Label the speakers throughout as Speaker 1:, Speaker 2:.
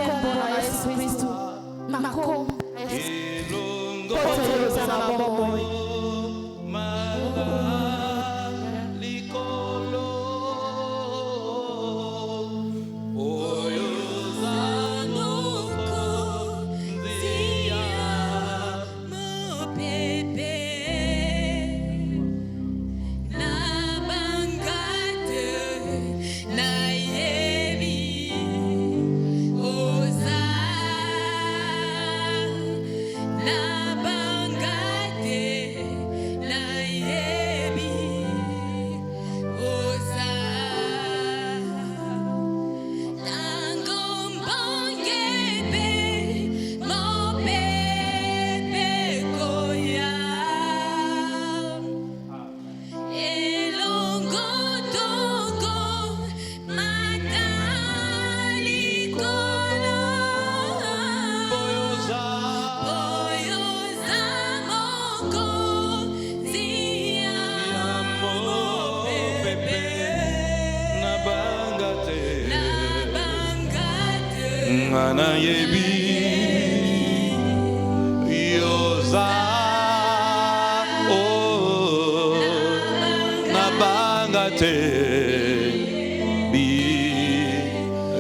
Speaker 1: kombo la Yesu Kristu. Na kombo la Yesu. Pote yoza na bomboy.
Speaker 2: Ngana yebi yoza oh nabangate bi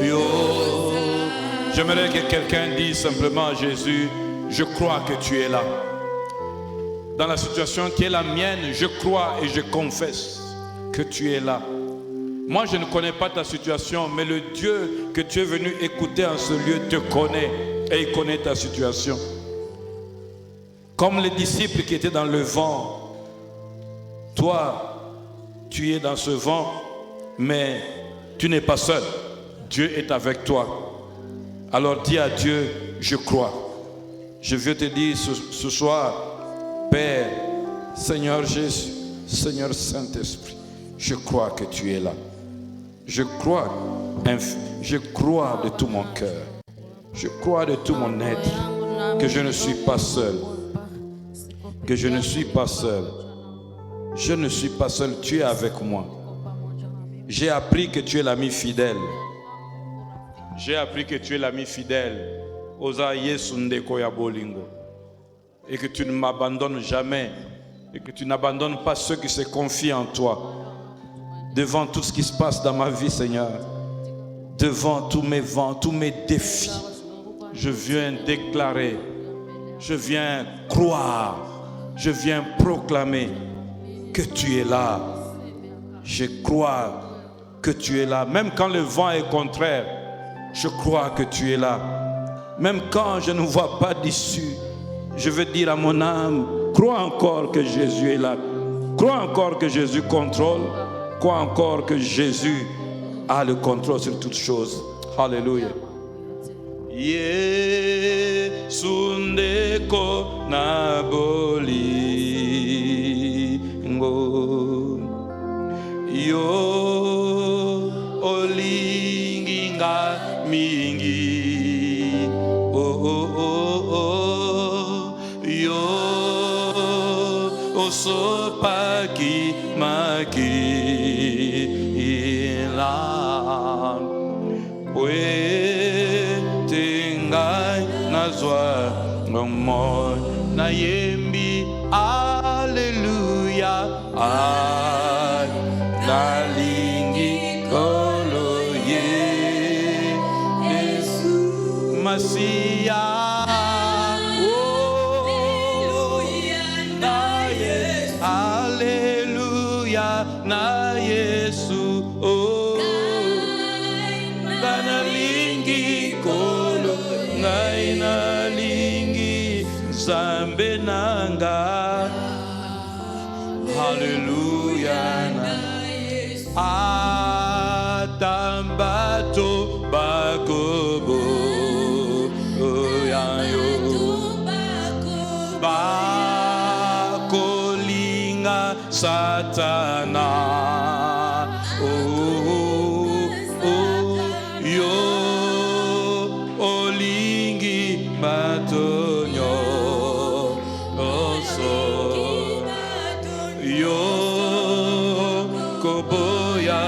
Speaker 2: yo. J'aimerais que quelqu'un dise simplement à Jésus, je crois que tu es là. Dans la situation qui est la mienne, je crois et je confesse que tu es là. Moi, je ne connais pas ta situation, mais le Dieu que tu es venu écouter en ce lieu te connaît et il connaît ta situation. Comme les disciples qui étaient dans le vent, toi, tu es dans ce vent, mais tu n'es pas seul. Dieu est avec toi. Alors dis à Dieu, je crois. Je veux te dire ce soir, Père, Seigneur Jésus, Seigneur Saint-Esprit, je crois que tu es là. Je crois de tout mon cœur, je crois de tout mon être que je ne suis pas seul, que je ne suis pas seul, je ne suis pas seul, tu es avec moi. J'ai appris que tu es l'ami fidèle, j'ai appris que tu es l'ami fidèle, Oza Yesu Ndeko ya Bolingo, et que tu ne m'abandonnes jamais, et que tu n'abandonnes pas ceux qui se confient en toi. Devant tout ce qui se passe dans ma vie, Seigneur, devant tous mes vents, tous mes défis, je viens déclarer, je viens croire, je viens proclamer que tu es là. Je crois que tu es là. Même quand le vent est contraire, je crois que tu es là. Même quand je ne vois pas d'issue, je veux dire à mon âme, crois encore que Jésus est là. Crois encore que Jésus contrôle. Crois encore que Jésus a le contrôle sur toutes choses. Alléluia. Yesu ndeko na bolingo yo olingi nga mingi oh oh oh oh yo osopaki maki Tengai nazwa ngomo na yembi Alléluia nalingi koloye Yesu Masia Alléluia na Yesu oh Naina lingi zambe nanga Hallelujah Atambato bakobo Oyayo Bakolinga satana Batonyo oso yo koboya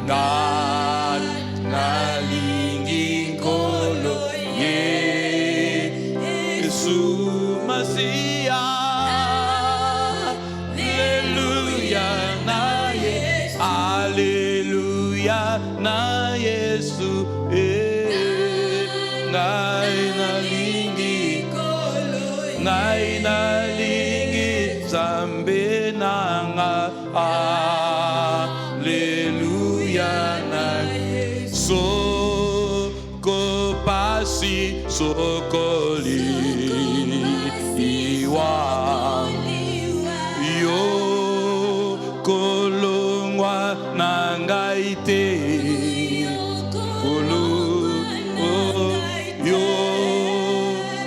Speaker 2: ngai nalingi nkolo Yesu Masia. Alléluia na Yesu, Alléluia na Yesu, ngai nalingi Nzambe nanga. Alléluia na soko pasi sokoli iwa yo kolongwa nangai te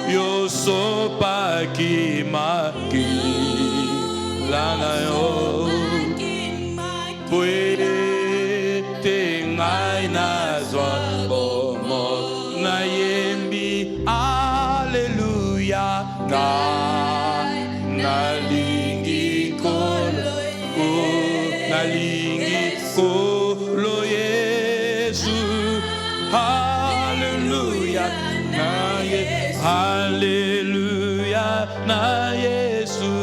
Speaker 2: yo sopaki maki lana yo Puete ngai nazwa bomo na yembi. Alléluia ngai nalingi kolo Yesu. Alléluia na Yesu, Alléluia na Yesu.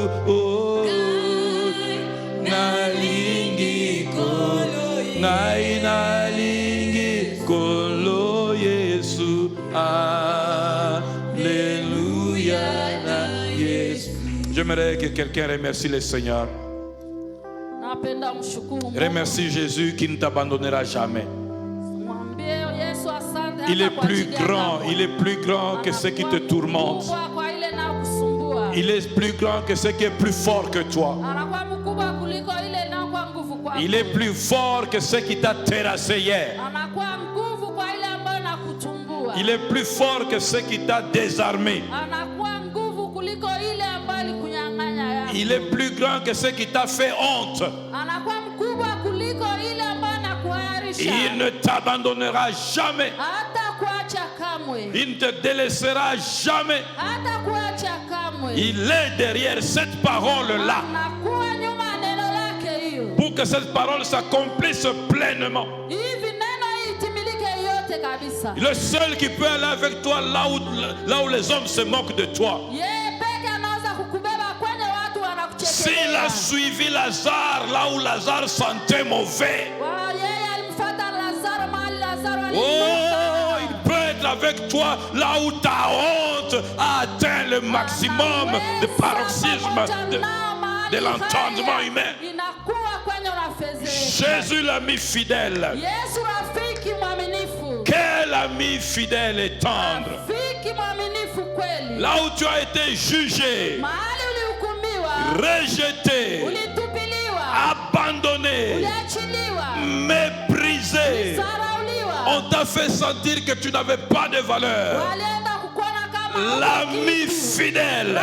Speaker 2: Nalingi kolo Yesu. Alléluia na Yesu. J'aimerais que quelqu'un remercie le Seigneur. Remercie Jésus qui ne t'abandonnera jamais. Il est plus grand que ce qui te tourmente. Il est plus grand que ce qui est plus fort que toi. Il est plus fort que ce qui t'a terrassé hier. Il est plus fort que ce qui t'a désarmé. Il est plus grand que ce qui t'a fait honte. Il ne t'abandonnera jamais. Il ne te délaissera jamais. Il est derrière cette parole-là. Pour que cette parole s'accomplisse pleinement. Le seul qui peut aller avec toi là où les hommes se moquent de toi. S'il a suivi Lazare là où Lazare sentait mauvais, il peut être avec toi là où ta honte a atteint le maximum de paroxysme de l'entendement humain. Jésus l'ami fidèle. Quel ami fidèle et tendre. Là où tu as été jugé, rejeté, abandonné, méprisé, on t'a fait sentir que tu n'avais pas de valeur. L'ami fidèle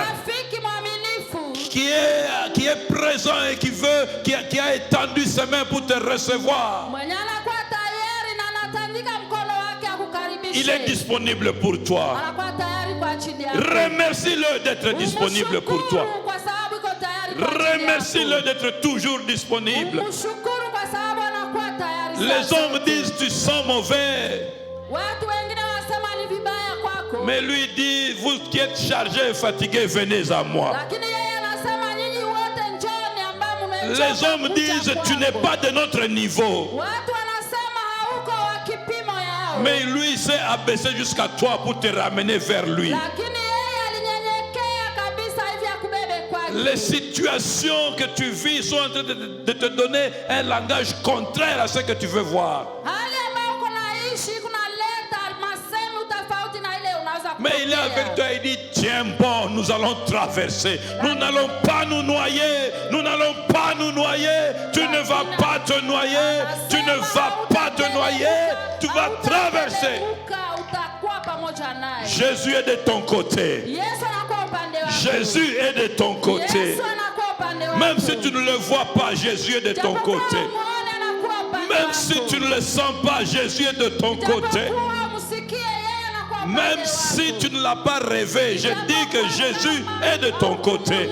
Speaker 2: qui est présent et qui a étendu ses mains pour te recevoir. Il est disponible pour toi. Remercie-le d'être disponible pour toi. Remercie-le d'être toujours disponible. Les hommes disent tu sens mauvais. Mais lui dit, vous qui êtes chargés et fatigués, venez à moi. Les hommes disent tu n'es pas de notre niveau. Mais lui s'est abaissé jusqu'à toi pour te ramener vers lui. Les situations que tu vis sont en train de te donner un langage contraire à ce que tu veux voir. Mais il est avec toi, il dit, tiens bon, nous allons traverser. Nous n'allons pas nous noyer. Nous n'allons pas nous noyer. Tu ne vas pas te noyer. Tu ne vas pas te noyer. Tu vas traverser. Jésus est de ton côté. Jésus est de ton côté. Même si tu ne le vois pas, Jésus est de ton côté. Même si tu ne le sens pas, Jésus est de ton côté. Même si tu ne l'as pas rêvé, je dis que Jésus est de ton côté.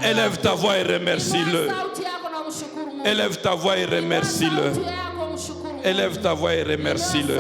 Speaker 2: Élève ta voix et remercie-le. Élève ta voix et remercie-le. Élève ta voix et remercie-le.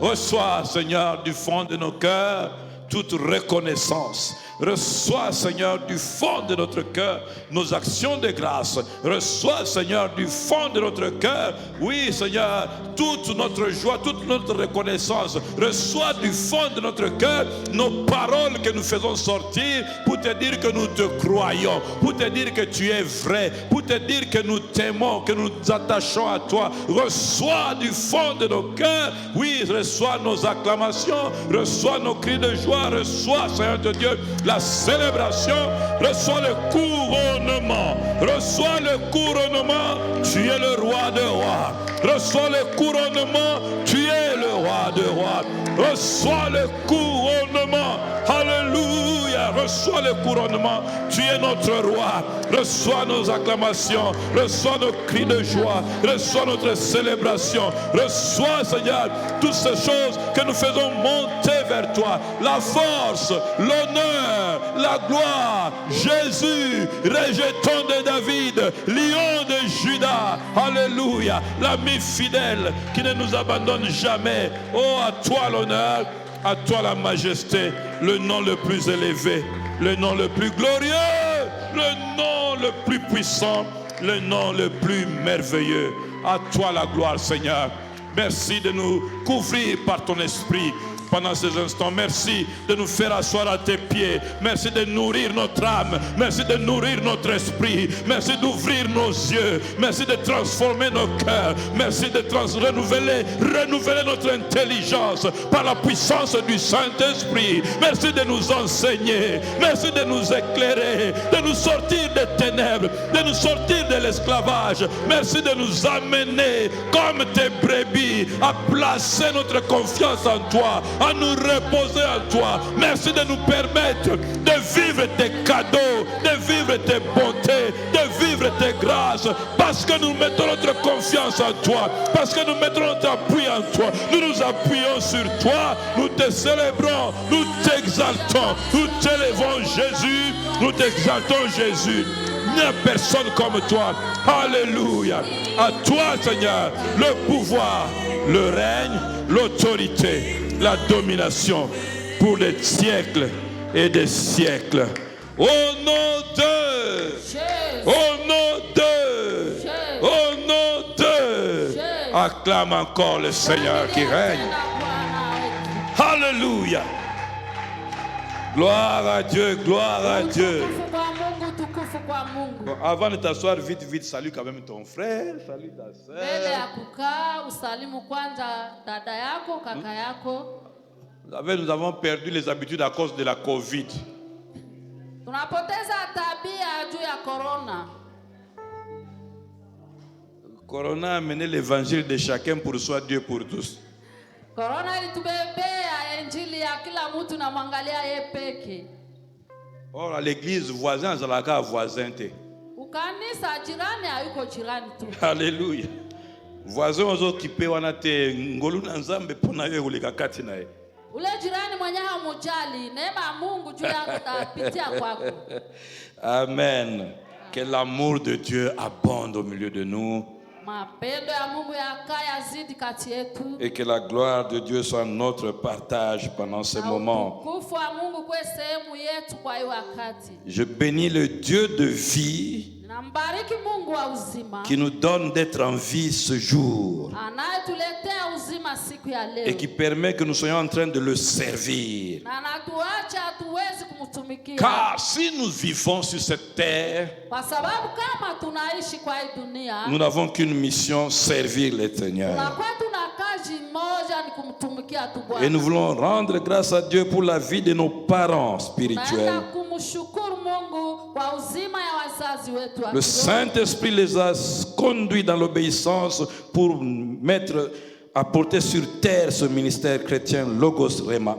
Speaker 2: Reçois, Seigneur, du fond de nos cœurs, toute reconnaissance. Reçois, Seigneur, du fond de notre cœur nos actions de grâce. Reçois, Seigneur, du fond de notre cœur, oui, Seigneur, toute notre joie, toute notre reconnaissance. Reçois du fond de notre cœur nos paroles que nous faisons sortir pour te dire que nous te croyons, pour te dire que tu es vrai, pour te dire que nous t'aimons, que nous nous attachons à toi. Reçois du fond de nos cœurs, oui, reçois nos acclamations, reçois nos cris de joie, reçois, Seigneur de Dieu, la célébration, reçois le couronnement, reçois le couronnement, tu es le roi de rois, reçois le couronnement, tu es le roi de rois, reçois le couronnement, alléluia, reçois le couronnement, tu es notre roi, reçois nos acclamations, reçois nos cris de joie, reçois notre célébration, reçois, Seigneur, toutes ces choses que nous faisons monter vers toi, la force, l'honneur, la gloire, Jésus, rejeton de David, lion de Judas, alléluia, l'ami fidèle qui ne nous abandonne jamais. Oh, à toi l'honneur, à toi la majesté, le nom le plus élevé, le nom le plus glorieux, le nom le plus puissant, le nom le plus merveilleux. À toi la gloire, Seigneur. Merci de nous couvrir par ton esprit pendant ces instants. Merci de nous faire asseoir à tes pieds. Merci de nourrir notre âme. Merci de nourrir notre esprit. Merci d'ouvrir nos yeux. Merci de transformer nos cœurs. Merci de renouveler notre intelligence par la puissance du Saint-Esprit. Merci de nous enseigner. Merci de nous éclairer, de nous sortir des ténèbres, de nous sortir de l'esclavage. Merci de nous amener comme tes brebis à placer notre confiance en toi, à nous reposer en toi. Merci de nous permettre de vivre tes cadeaux, de vivre tes bontés, de vivre tes grâces, parce que nous mettons notre confiance en toi, parce que nous mettons notre appui en toi. Nous nous appuyons sur toi, nous te célébrons, nous t'exaltons, nous t'élevons Jésus, nous t'exaltons Jésus. Il n'y a personne comme toi. Alléluia. À toi, Seigneur, le pouvoir, le règne, l'autorité, la domination pour des siècles et des siècles. Au nom de Jésus. Au nom de Jésus. Au nom de Jésus. Acclame encore le Seigneur qui règne. Alléluia. Gloire à Dieu, gloire à Dieu. Bon, avant de t'asseoir, vite, vite, salue quand même ton frère, salue ta soeur. Nous avons perdu les habitudes à cause de la Covid. Corona a mené l'évangile de chacun pour soi, Dieu pour tous. Or, à l'église voisin, zalaka voisin te. Alléluia. Voisin aux occupés wana te ngolu na nzambe pona yo kuleka kati naye. Amen. Que l'amour de Dieu abonde au milieu de nous. Et que la gloire de Dieu soit notre partage pendant ce moment. Je bénis le Dieu de vie qui nous donne d'être en vie ce jour et qui permet que nous soyons en train de le servir. Car si nous vivons sur cette terre, nous n'avons qu'une mission, servir l'Éternel. Et nous voulons rendre grâce à Dieu pour la vie de nos parents spirituels. Le Saint-Esprit les a conduits dans l'obéissance pour apporter sur terre ce ministère chrétien Logos Rema.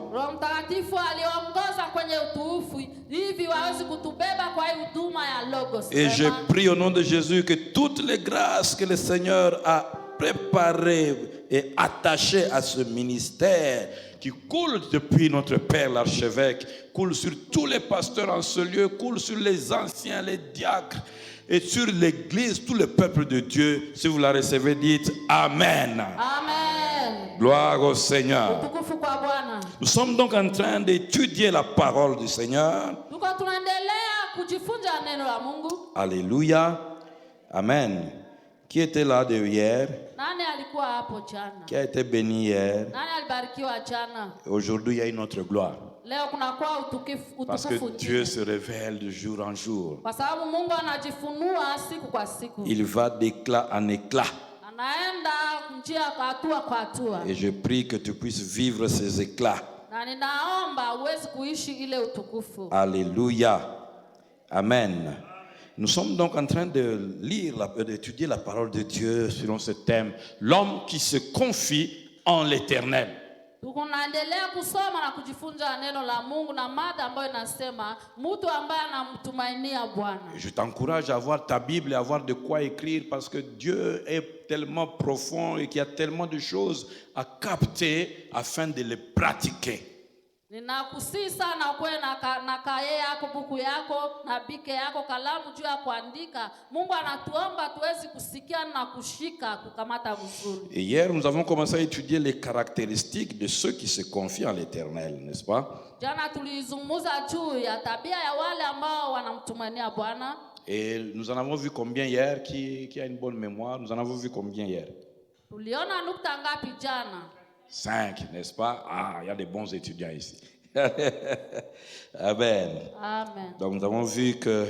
Speaker 2: Et je prie au nom de Jésus que toutes les grâces que le Seigneur a préparées et attachées à ce ministère qui coule depuis notre Père l'archevêque, coule sur tous les pasteurs en ce lieu, coule sur les anciens, les diacres et sur l'Église, tout le peuple de Dieu. Si vous la recevez, dites Amen.
Speaker 1: Amen.
Speaker 2: Gloire au Seigneur.
Speaker 1: Utukufu kwa Bwana.
Speaker 2: Nous sommes donc en train d'étudier la parole du Seigneur.
Speaker 1: Tuko tunaendelea kujifunza neno la Mungu.
Speaker 2: Alléluia. Amen. Qui était là de hier?
Speaker 1: Nani alikuwa hapo jana?
Speaker 2: Qui a été béni hier?
Speaker 1: Nani alibarikiwa jana?
Speaker 2: Aujourd'hui, il y a une autre gloire.
Speaker 1: Leo kunakuwa
Speaker 2: Parce
Speaker 1: utukufu
Speaker 2: que Dieu se révèle de jour en jour.
Speaker 1: Kwa sababu Mungu anajifunua siku kwa siku.
Speaker 2: Il va d'éclat en éclat.
Speaker 1: Anaenda njia kwa hatua kwa hatua.
Speaker 2: Et je prie que tu puisses vivre ces éclats.
Speaker 1: Na ninaomba uweze kuishi ile utukufu.
Speaker 2: Alléluia. Amen. Nous sommes donc en train de lire, d'étudier la parole de Dieu selon ce thème, l'homme qui se confie en l'Éternel.
Speaker 1: Tunaendelea kusoma na kujifunza neno la Mungu na mada ambayo inasema mtu ambaye anamtumainia Bwana.
Speaker 2: Je t'encourage à avoir ta Bible et à avoir de quoi écrire parce que Dieu est tellement profond et qu'il y a tellement de choses à capter afin de les pratiquer.
Speaker 1: Ninakusihi sana uwe na kaye yako, buku yako na bike yako, kalamu juu ya kuandika. Mungu anatuomba tuwezi kusikia na kushika kukamata vizuri.
Speaker 2: Et hier, nous avons commencé à étudier les caractéristiques de ceux qui se confient en l'Éternel, n'est-ce pas?
Speaker 1: Jana tulizungumza juu ya tabia ya wale ambao wanamtumainia Bwana.
Speaker 2: Et nous en avons vu combien hier? Qui a une bonne mémoire? Nous en avons vu combien hier?
Speaker 1: Tuliona nukta ngapi jana?
Speaker 2: 5, n'est-ce pas? Ah, il y a des bons étudiants ici. Amen.
Speaker 1: Amen.
Speaker 2: Donc nous avons vu que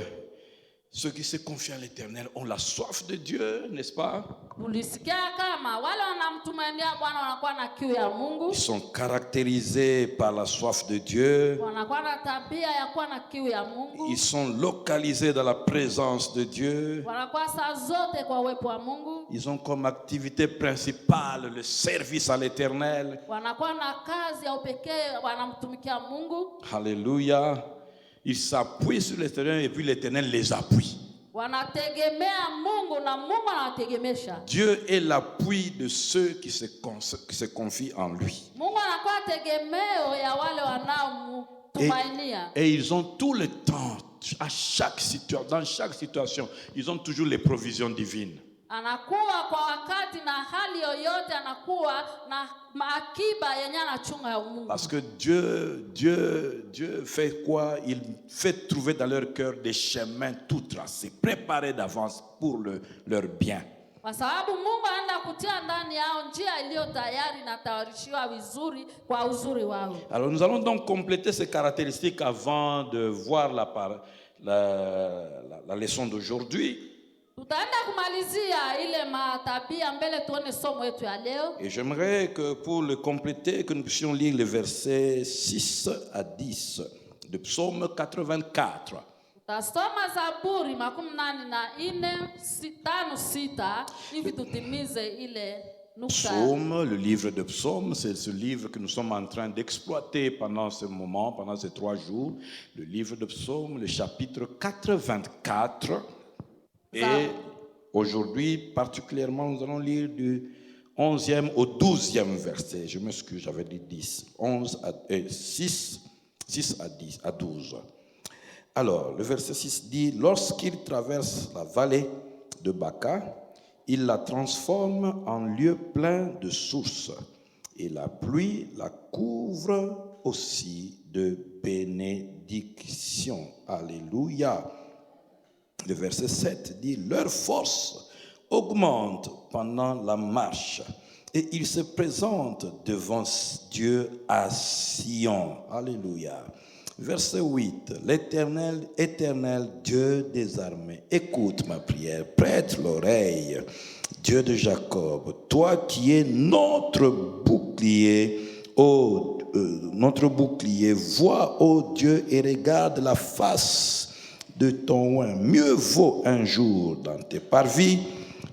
Speaker 2: ceux qui se confient à l'Éternel ont la soif de Dieu, n'est-ce pas?
Speaker 1: Tulisikia kama wale wanamtumainia Bwana wanakuwa na kiu ya Mungu.
Speaker 2: Ils sont caractérisés par la soif de Dieu.
Speaker 1: Wanakuwa na tabia ya kuwa na kiu ya Mungu.
Speaker 2: Ils sont localisés dans la présence de Dieu.
Speaker 1: Wanakuwa saa zote kwa uwepo wa Mungu.
Speaker 2: Ils ont comme activité principale le service à l'Éternel.
Speaker 1: Wanakuwa na kazi ya upekee, wanamtumikia Mungu.
Speaker 2: Alléluia. Ils s'appuient sur l'Éternel et puis l'Éternel les appuie.
Speaker 1: Wanategemea Mungu na Mungu anawategemesha.
Speaker 2: Dieu est l'appui de ceux qui se confient en lui.
Speaker 1: Mungu anakuwa tegemeo ya wale wanaomtumainia.
Speaker 2: Et ils ont tout le temps, dans chaque situation, ils ont toujours les provisions divines.
Speaker 1: Anakuwa kwa wakati na hali yoyote, anakuwa na akiba yenye anachunga ya Mungu. Parce que
Speaker 2: Dieu fait quoi? Il fait trouver dans leur cœur des chemins tout tracés, préparés d'avance pour leur bien.
Speaker 1: Kwa sababu Mungu anaenda kutia ndani yao njia iliyo tayari na tayarishiwa vizuri kwa uzuri wao. Alors
Speaker 2: nous allons donc compléter ces caractéristiques avant de voir la leçon d'aujourd'hui. Et j'aimerais que pour le compléter, que nous puissions lire les versets 6 à 10 de Psaume 84. Psaume, le livre de Psaume, c'est ce livre que nous sommes en train d'exploiter pendant ce moment, pendant ces 3 jours. Le livre de Psaume, le chapitre 84. Et aujourd'hui, particulièrement, nous allons lire du 11e au 12e verset. Je m'excuse, j'avais dit 10. 6 à 12. Alors, le verset 6 dit, lorsqu'il traverse la vallée de Baca, il la transforme en lieu plein de sources. Et la pluie la couvre aussi de bénédictions. Alléluia. Le verset 7 dit, leur force augmente pendant la marche et ils se présentent devant Dieu à Sion. Alléluia. Verset 8, l'Éternel, éternel Dieu des armées, écoute ma prière, prête l'oreille, Dieu de Jacob, toi qui es notre bouclier, vois, ô Dieu, et regarde la face de ton oint. Mieux vaut un jour dans tes parvis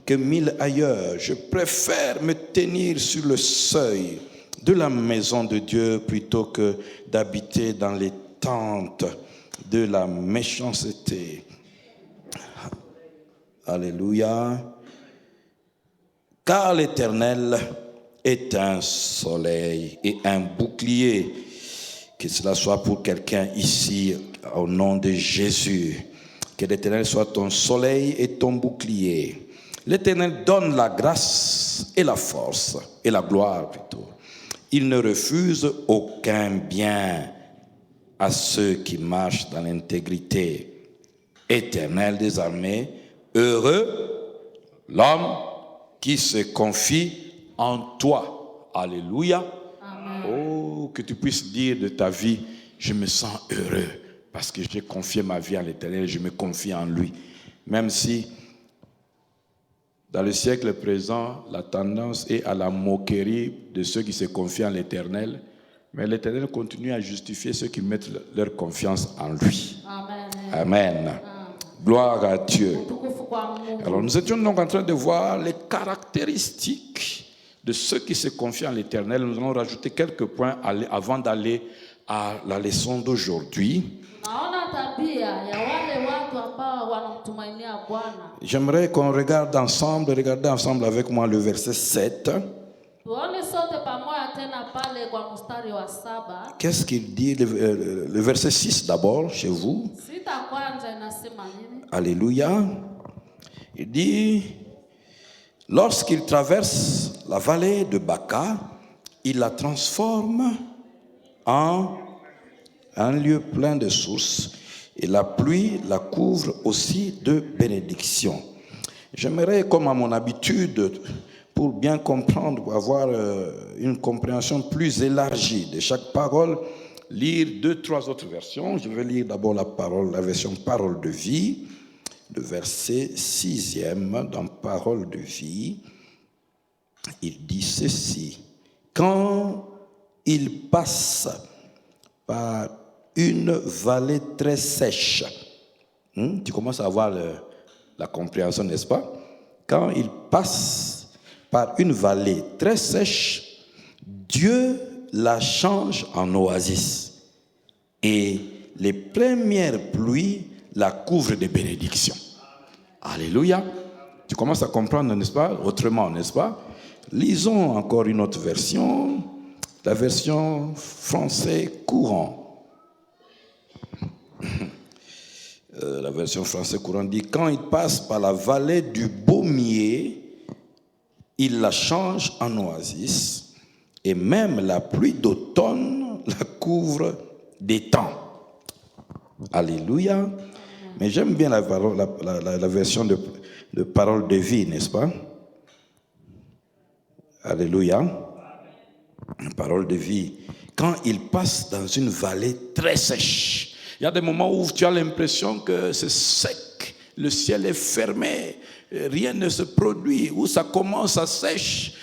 Speaker 2: que 1000 ailleurs. Je préfère me tenir sur le seuil de la maison de Dieu plutôt que d'habiter dans les tentes de la méchanceté. Alléluia. Car l'Éternel est un soleil et un bouclier. Que cela soit pour quelqu'un ici, au nom de Jésus.
Speaker 3: Que l'Éternel soit ton soleil et ton bouclier. L'Éternel donne la grâce et la force, et la gloire plutôt. Il ne refuse aucun bien à ceux qui marchent dans l'intégrité. Éternel des armées, heureux l'homme qui se confie en toi. Alléluia.
Speaker 1: Amen.
Speaker 3: Oh, que tu puisses dire de ta vie, je me sens heureux parce que j'ai confié ma vie à l'Éternel, je me confie en lui. Même si dans le siècle présent, la tendance est à la moquerie de ceux qui se confient en l'Éternel, mais l'Éternel continue à justifier ceux qui mettent leur confiance en lui.
Speaker 1: Amen.
Speaker 3: Amen. Gloire à Dieu.
Speaker 1: Utukufu kwa Mungu.
Speaker 3: Alors nous étions donc en train de voir les caractéristiques de ceux qui se confient en l'Éternel. Nous allons rajouter quelques points avant d'aller à la leçon d'aujourd'hui.
Speaker 1: Naona tabia ya wale watu ambao wanamtumainia Bwana.
Speaker 3: J'aimerais qu'on regarde ensemble, regardez ensemble avec moi le verset 7.
Speaker 1: Tuone sote pamoja tena pale kwa mstari wa 7.
Speaker 3: Qu'est-ce qu'il dit, le verset 6 d'abord, chez vous.
Speaker 1: Sita kwanza inasema nini?
Speaker 3: Alléluia. Il dit, lorsqu'il traverse la vallée de Baca, il la transforme en un lieu plein de sources, et la pluie la couvre aussi de bénédictions. J'aimerais, comme à mon habitude, pour bien comprendre, pour avoir une compréhension plus élargie de chaque parole, lire 2-3 autres versions. Je vais lire d'abord la version Parole de vie, le verset 6e dans Parole de vie. Il dit ceci: quand il passe par une vallée très sèche, tu commences à avoir la compréhension, n'est-ce pas? Quand il passe par une vallée très sèche, Dieu la change en oasis et les premières pluies la couvrent de bénédictions. Alléluia. Tu commences à comprendre, n'est-ce pas? Autrement, n'est-ce pas? Lisons encore une autre version, la version français courant. La version français courant dit: quand il passe par la vallée du Baumier, il la change en oasis, et même la pluie d'automne la couvre d'étangs. Alléluia. Mais j'aime bien la version de Parole de vie, n'est-ce pas? Alléluia. Parole de vie. Quand il passe dans une vallée très sèche, il y a des moments où tu as l'impression que c'est sec, le ciel est fermé, rien ne se produit, où ça commence à sèche.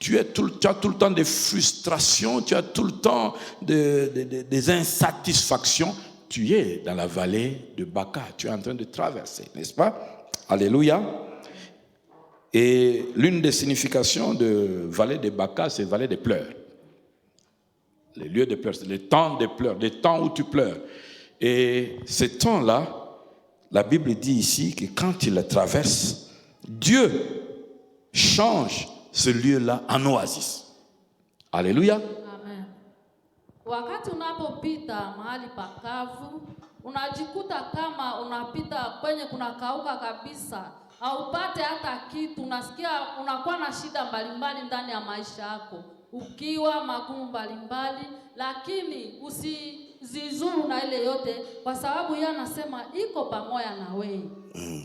Speaker 3: Tu as tout le temps des frustrations, tu as tout le temps des insatisfactions. Tu es dans la vallée de Baca, tu es en train de traverser, n'est-ce pas? Alléluia. Et l'une des significations de vallée de Baca, c'est vallée des pleurs. Les lieux de pleurs, c'est les temps de pleurs, les temps où tu pleures. Et ces temps-là, la Bible dit ici que quand il le traverse, Dieu change ce lieu-là en oasis. Alléluia.
Speaker 1: Amen. Wakati unapopita mahali pakavu, unajikuta kama unapita kwenye kunakauka kabisa, haupate hata kitu, unasikia unakuwa na shida mbalimbali ndani ya maisha yako, ukiwa magumu mbalimbali, lakini usizizuru na ile yote, kwa sababu yeye anasema iko pamoja na wewe.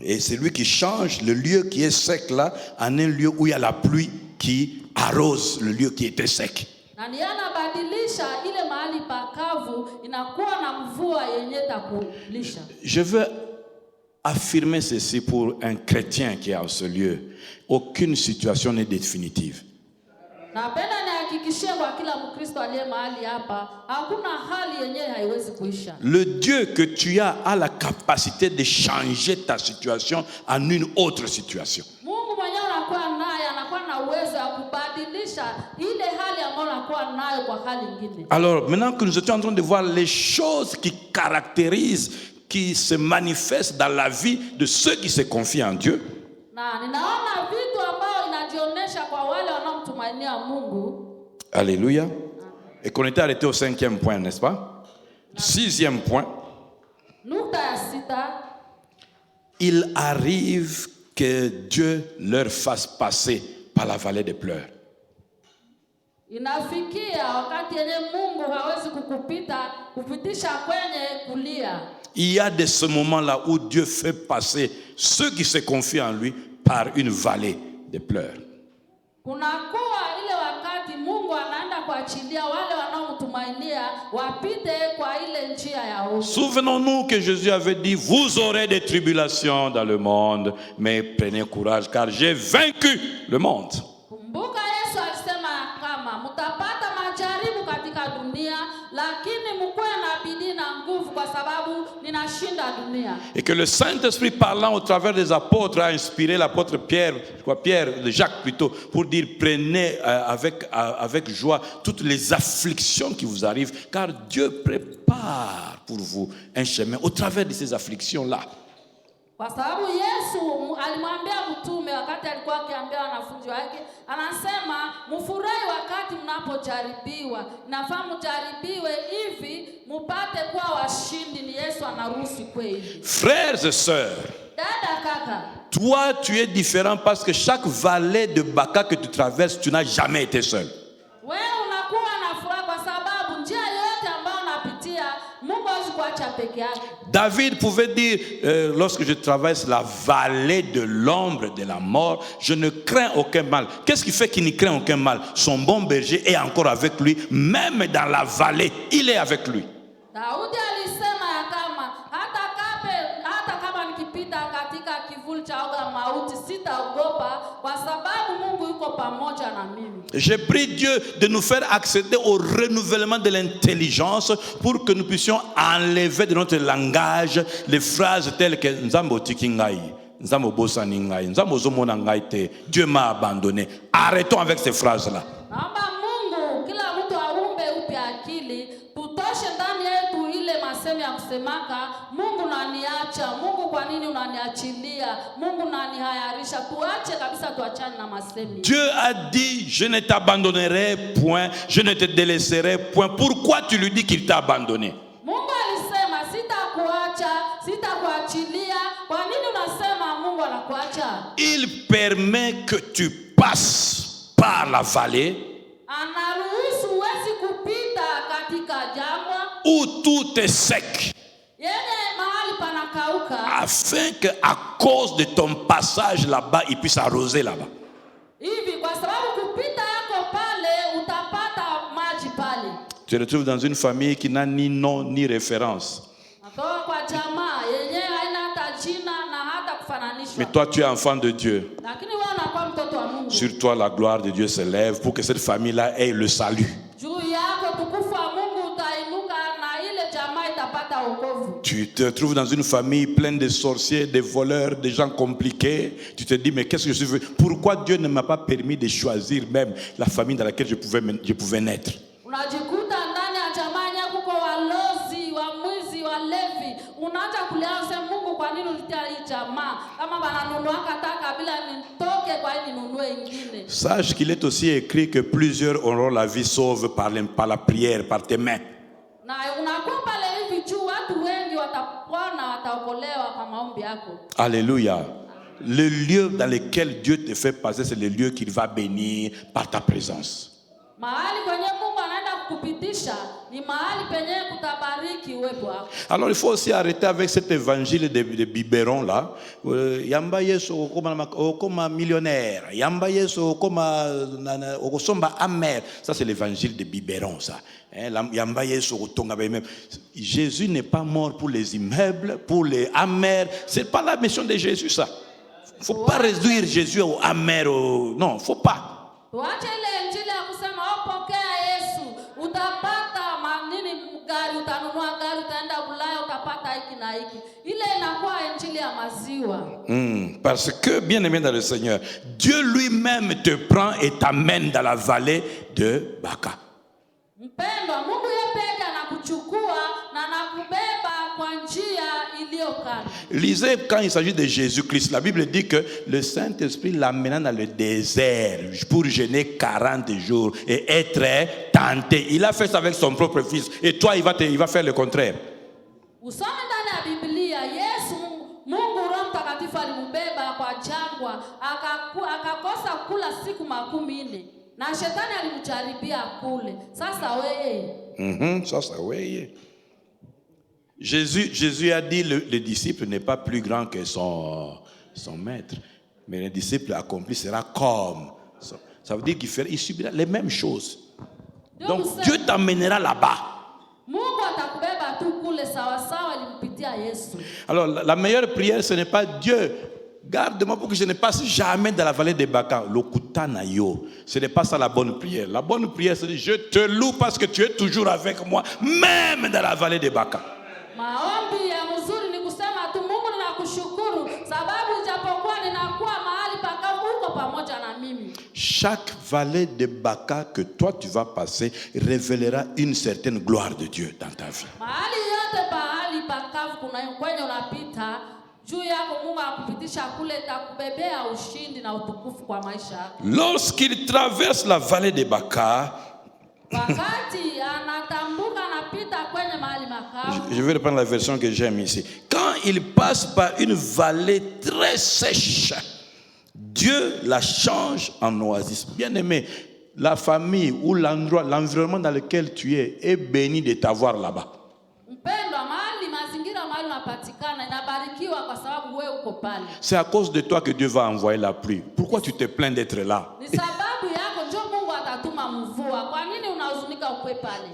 Speaker 3: Et c'est lui qui change le lieu qui est sec là en un lieu où il y a la pluie qui arrose le lieu qui était sec.
Speaker 1: Na ni anabadilisha ile mahali pakavu inakuwa na mvua yenye takulisha. Je
Speaker 3: veux affirmer ceci pour un chrétien qui est en ce lieu. Aucune situation n'est définitive.
Speaker 1: Napenda nihakikishie kwa kila Mkristo aliye mahali hapa, hakuna hali yenyewe haiwezi kuisha.
Speaker 3: Le Dieu que tu as a la capacité de changer ta situation en une autre situation.
Speaker 1: Mungu mwenyewe anakuwa naye, anakuwa na uwezo wa kubadilisha ile hali ambayo anakuwa nayo kwa hali nyingine.
Speaker 3: Alors, maintenant que nous étions en train de voir les choses qui caractérisent, qui se manifestent dans la vie de ceux qui se confient en Dieu.
Speaker 1: Na ninaona vitu ambao inajionyesha kwa wale wanaomtumainia Mungu.
Speaker 3: Alléluia. Et qu'on était arrêté au 5e point, n'est-ce pas? 6e point.
Speaker 1: Nukta ya 6.
Speaker 3: il arrive que Dieu leur fasse passer par la vallée des pleurs.
Speaker 1: Inafikia wakati yenye Mungu hawezi kupitisha kwenye kulia.
Speaker 3: Il y a de ce moment-là où Dieu fait passer ceux qui se confient en lui par une vallée de pleurs.
Speaker 1: Kunakuwa ile wakati Mungu anaenda kuachilia wale wanaomtumainia wapite kwa ile njia ya hofu.
Speaker 3: Souvenons-nous que Jésus avait dit, vous aurez des tribulations dans le monde, mais prenez courage car j'ai vaincu le monde.
Speaker 1: Kumbuka Yesu alisema kama mtapata majaribu katika dunia, lakini mkuwe na bidii na nguvu kwa sababu ninashinda dunia.
Speaker 3: Et que le Saint-Esprit parlant au travers des apôtres a inspiré l'apôtre Pierre, Jacques plutôt, pour dire prenez avec joie toutes les afflictions qui vous arrivent, car Dieu prépare pour vous un chemin au travers de ces afflictions-là.
Speaker 1: Kwa sababu Yesu alimwambia mtume wakati alikuwa akiambia wanafunzi wake, anasema mfurahi wakati mnapojaribiwa. Nafaa mjaribiwe hivi mupate kuwa washindi. Ni Yesu anaruhusu kweli.
Speaker 3: Frères et sœurs,
Speaker 1: dada kaka,
Speaker 3: toi tu es différent parce que chaque vallée de Baka que tu traverses, tu n'as jamais été seul.
Speaker 1: Wewe unakuwa na furaha kwa sababu njia yote ambayo unapitia Mungu hawezi kuacha peke yake.
Speaker 3: David pouvait dire, lorsque je traverse la vallée de l'ombre de la mort, je ne crains aucun mal. Qu'est-ce qui fait qu'il ne craint aucun mal? Son bon berger est encore avec lui, même dans la vallée, il est avec lui.
Speaker 1: Daudi alisema ya kama hata kama nikipita katika kivuli cha oga mauti sitaogopa kwa sababu Mungu yuko pamoja na mimi.
Speaker 3: Je prie Dieu de nous faire accéder au renouvellement de l'intelligence pour que nous puissions enlever de notre langage les phrases telles que Nzambo tikingai, Nzambo bosaningai, Nzambo zomonangai te, Dieu m'a abandonné. Arrêtons avec ces phrases-là.
Speaker 1: Naomba Mungu kila mtu aumbe upya akili, tutoshe ndani yetu ile masemi ya kusemaka Mungu unaniacha, Mungu kwa nini unaniachilia, Mungu unanihayarisha. Tuache kabisa, tuachane na masemi.
Speaker 3: Dieu a dit, je ne t'abandonnerai point, je ne te délaisserai point. Pourquoi tu lui dis qu'il t'a abandonné?
Speaker 1: Mungu alisema sitakuacha, sitakuachilia. Kwa nini unasema Mungu anakuacha?
Speaker 3: Il permet que tu passes par la vallée
Speaker 1: anaruhusu uwezi kupita katika jangwa
Speaker 3: où tout est sec,
Speaker 1: yenye mahali panakauka,
Speaker 3: afin que à cause de ton passage là-bas, il puisse arroser là-bas.
Speaker 1: hivi kwa sababu kupita yako pale utapata maji pale.
Speaker 3: Tu te retrouves dans une famille qui n'a ni nom ni référence.
Speaker 1: Natoka kwa jamaa yenye haina hata jina na hata kufananishwa.
Speaker 3: Mais toi, tu es enfant de Dieu.
Speaker 1: Lakini wewe unakuwa mtoto wa Mungu.
Speaker 3: Sur toi, la gloire de Dieu s'élève pour que cette famille-là ait le salut.
Speaker 1: Juu yako tukufu wa Mungu utainuka na ile jamaa itapata wokovu.
Speaker 3: Tu te trouves dans une famille pleine de sorciers, de voleurs, de gens compliqués. Tu te dis, mais qu'est-ce que je suis? Pourquoi Dieu ne m'a pas permis de choisir même la famille dans laquelle je pouvais naître?
Speaker 1: Unajikuta ndani ya jamaa yako kwa walozi, wamwizi, walevi. Unaanza kulianza Mungu, kwa nini ulitia hii jamaa? Kama bananunuaka taka bila nitoke, kwa nini ninunue ingine?
Speaker 3: Sache qu'il est aussi écrit que plusieurs auront la vie sauve par la prière, par tes mains.
Speaker 1: Na unakuwa pale hivi juu watu wengi watapona, wataokolewa kwa maombi yako.
Speaker 3: Alléluia. Le lieu dans lequel Dieu te fait passer, c'est le lieu qu'il va bénir par ta présence.
Speaker 1: Mahali kwenye Mungu anaenda kukupitisha ni mahali penye kutabariki uwepo wako.
Speaker 3: Alors il faut aussi arrêter avec cet évangile de biberon là. Yamba yesu okoma millionnaire, yamba yesu okoma okosomba amer. Ça c'est l'évangile de biberon ça. Yamba yesu otonga même. Jésus n'est pas mort pour les immeubles, pour les amers. C'est pas la mission de Jésus ça. Faut pas réduire Jésus au amer. Non, faut pas.
Speaker 1: Tuache ile injili ya kusema pokea Yesu, utapata manini gari, utanunua gari, utaenda Ulaya utapata hiki na hiki. Ile inakuwa injili ya maziwa.
Speaker 3: Parce que, bien aimé dans le Seigneur, Dieu lui-même te prend et t'amène dans la vallée de Baka.
Speaker 1: Mpendwa, Mungu yeye pekee anakuchukua na anakubeba kwa njia iliyo kali.
Speaker 3: Lisez quand il s'agit de Jésus-Christ, la Bible dit que le Saint-Esprit l'amena dans le désert pour jeûner 40 jours et être tenté. Il a fait ça avec son propre fils. Et toi, il va faire le contraire.
Speaker 1: Usome ndani ya Biblia, Yesu Mungu Roho Mtakatifu akakosa kula siku 40 na shetani alimjaribia kule. Sasa wewe.
Speaker 3: Sasa wewe. Jésus a dit le disciple n'est pas plus grand que son maître, mais le disciple accompli sera comme. Ça veut dire qu'il subira les mêmes choses. Donc Dieu t'emmènera là-bas. Alors la meilleure prière, ce n'est pas Dieu, garde-moi pour que je ne passe jamais dans la vallée de Baka. Ce n'est pas ça la bonne prière. La bonne prière, c'est je te loue parce que tu es toujours avec moi, même dans la vallée de Baka.
Speaker 1: Maombi ya mzuri ni kusema tu Mungu ninakushukuru sababu ijapokuwa ninakuwa mahali pakavu uko pamoja na mimi.
Speaker 3: Chaque vallée de Baka que toi tu vas passer révélera une certaine gloire de Dieu dans ta vie.
Speaker 1: Mahali yote pahali pakavu kuna kwenye unapita juu yako Mungu akupitisha kule takubebea ushindi na utukufu kwa maisha yako.
Speaker 3: Lorsqu'il traverse la vallée de Baka, je vais reprendre la version que j'aime ici. Quand il passe par une vallée très sèche, Dieu la change en oasis. Bien aimé, la famille ou l'endroit, l'environnement dans lequel tu es est béni de t'avoir là-bas. C'est à cause de toi que Dieu va envoyer la pluie. Pourquoi tu te plains d'être là?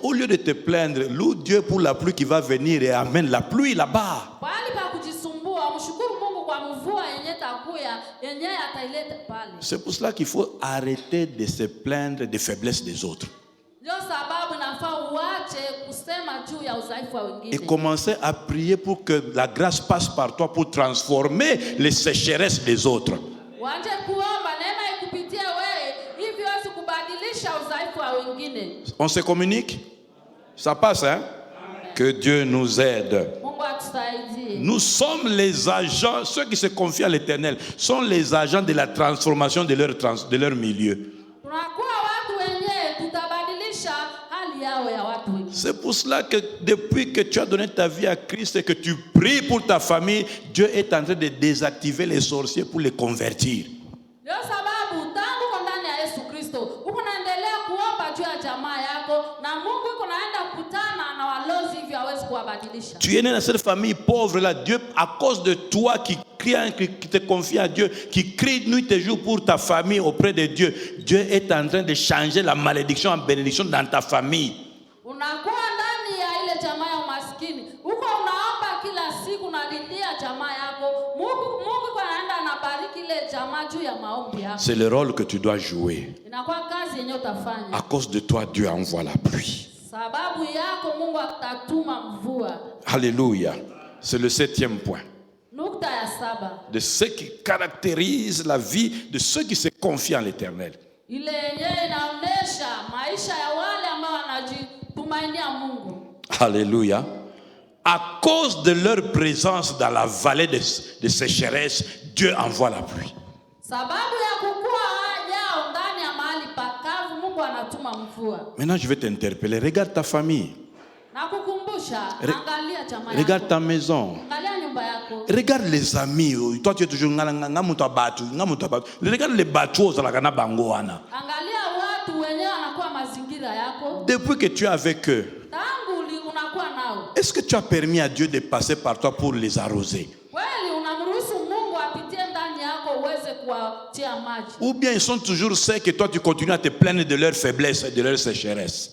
Speaker 3: Au lieu de te plaindre, loue Dieu pour la pluie qui va venir et amène la pluie là-bas. C'est pour cela qu'il faut arrêter de se plaindre des faiblesses des autres. Et commencer à prier pour que la grâce passe par toi pour transformer les sécheresses des autres. On se communique? Ça passe, hein? Que Dieu nous aide. Nous sommes les agents, ceux qui se confient à l'Éternel, sont les agents de la transformation de leur milieu. C'est pour cela que depuis que tu as donné ta vie à Christ et que tu pries pour ta famille, Dieu est en train de désactiver les sorciers pour les convertir. Tu es né dans cette famille pauvre là. Dieu, à cause de toi qui crie, qui te confie à Dieu, qui crie nuit et jour pour ta famille auprès de Dieu, Dieu est en train de changer la malédiction en bénédiction dans ta famille. C'est le rôle que tu dois jouer. À cause de toi, Dieu envoie la pluie. Alléluia. C'est le 7e point. De ce qui caractérise la vie de ceux qui se confient en l'Éternel. Alléluia. À cause de leur présence dans la vallée de sécheresse, Dieu envoie la pluie. Maintenant, je vais t'interpeller. Regarde ta famille. Regarde ta maison. Regarde les amis. Toi, tu es toujours. Regarde les bateaux. Depuis que tu es avec eux, est-ce que tu as permis à Dieu de passer par toi pour les arroser? Ou bien ils sont toujours secs et toi tu continues à te plaindre de leur faiblesse et de leur sécheresse?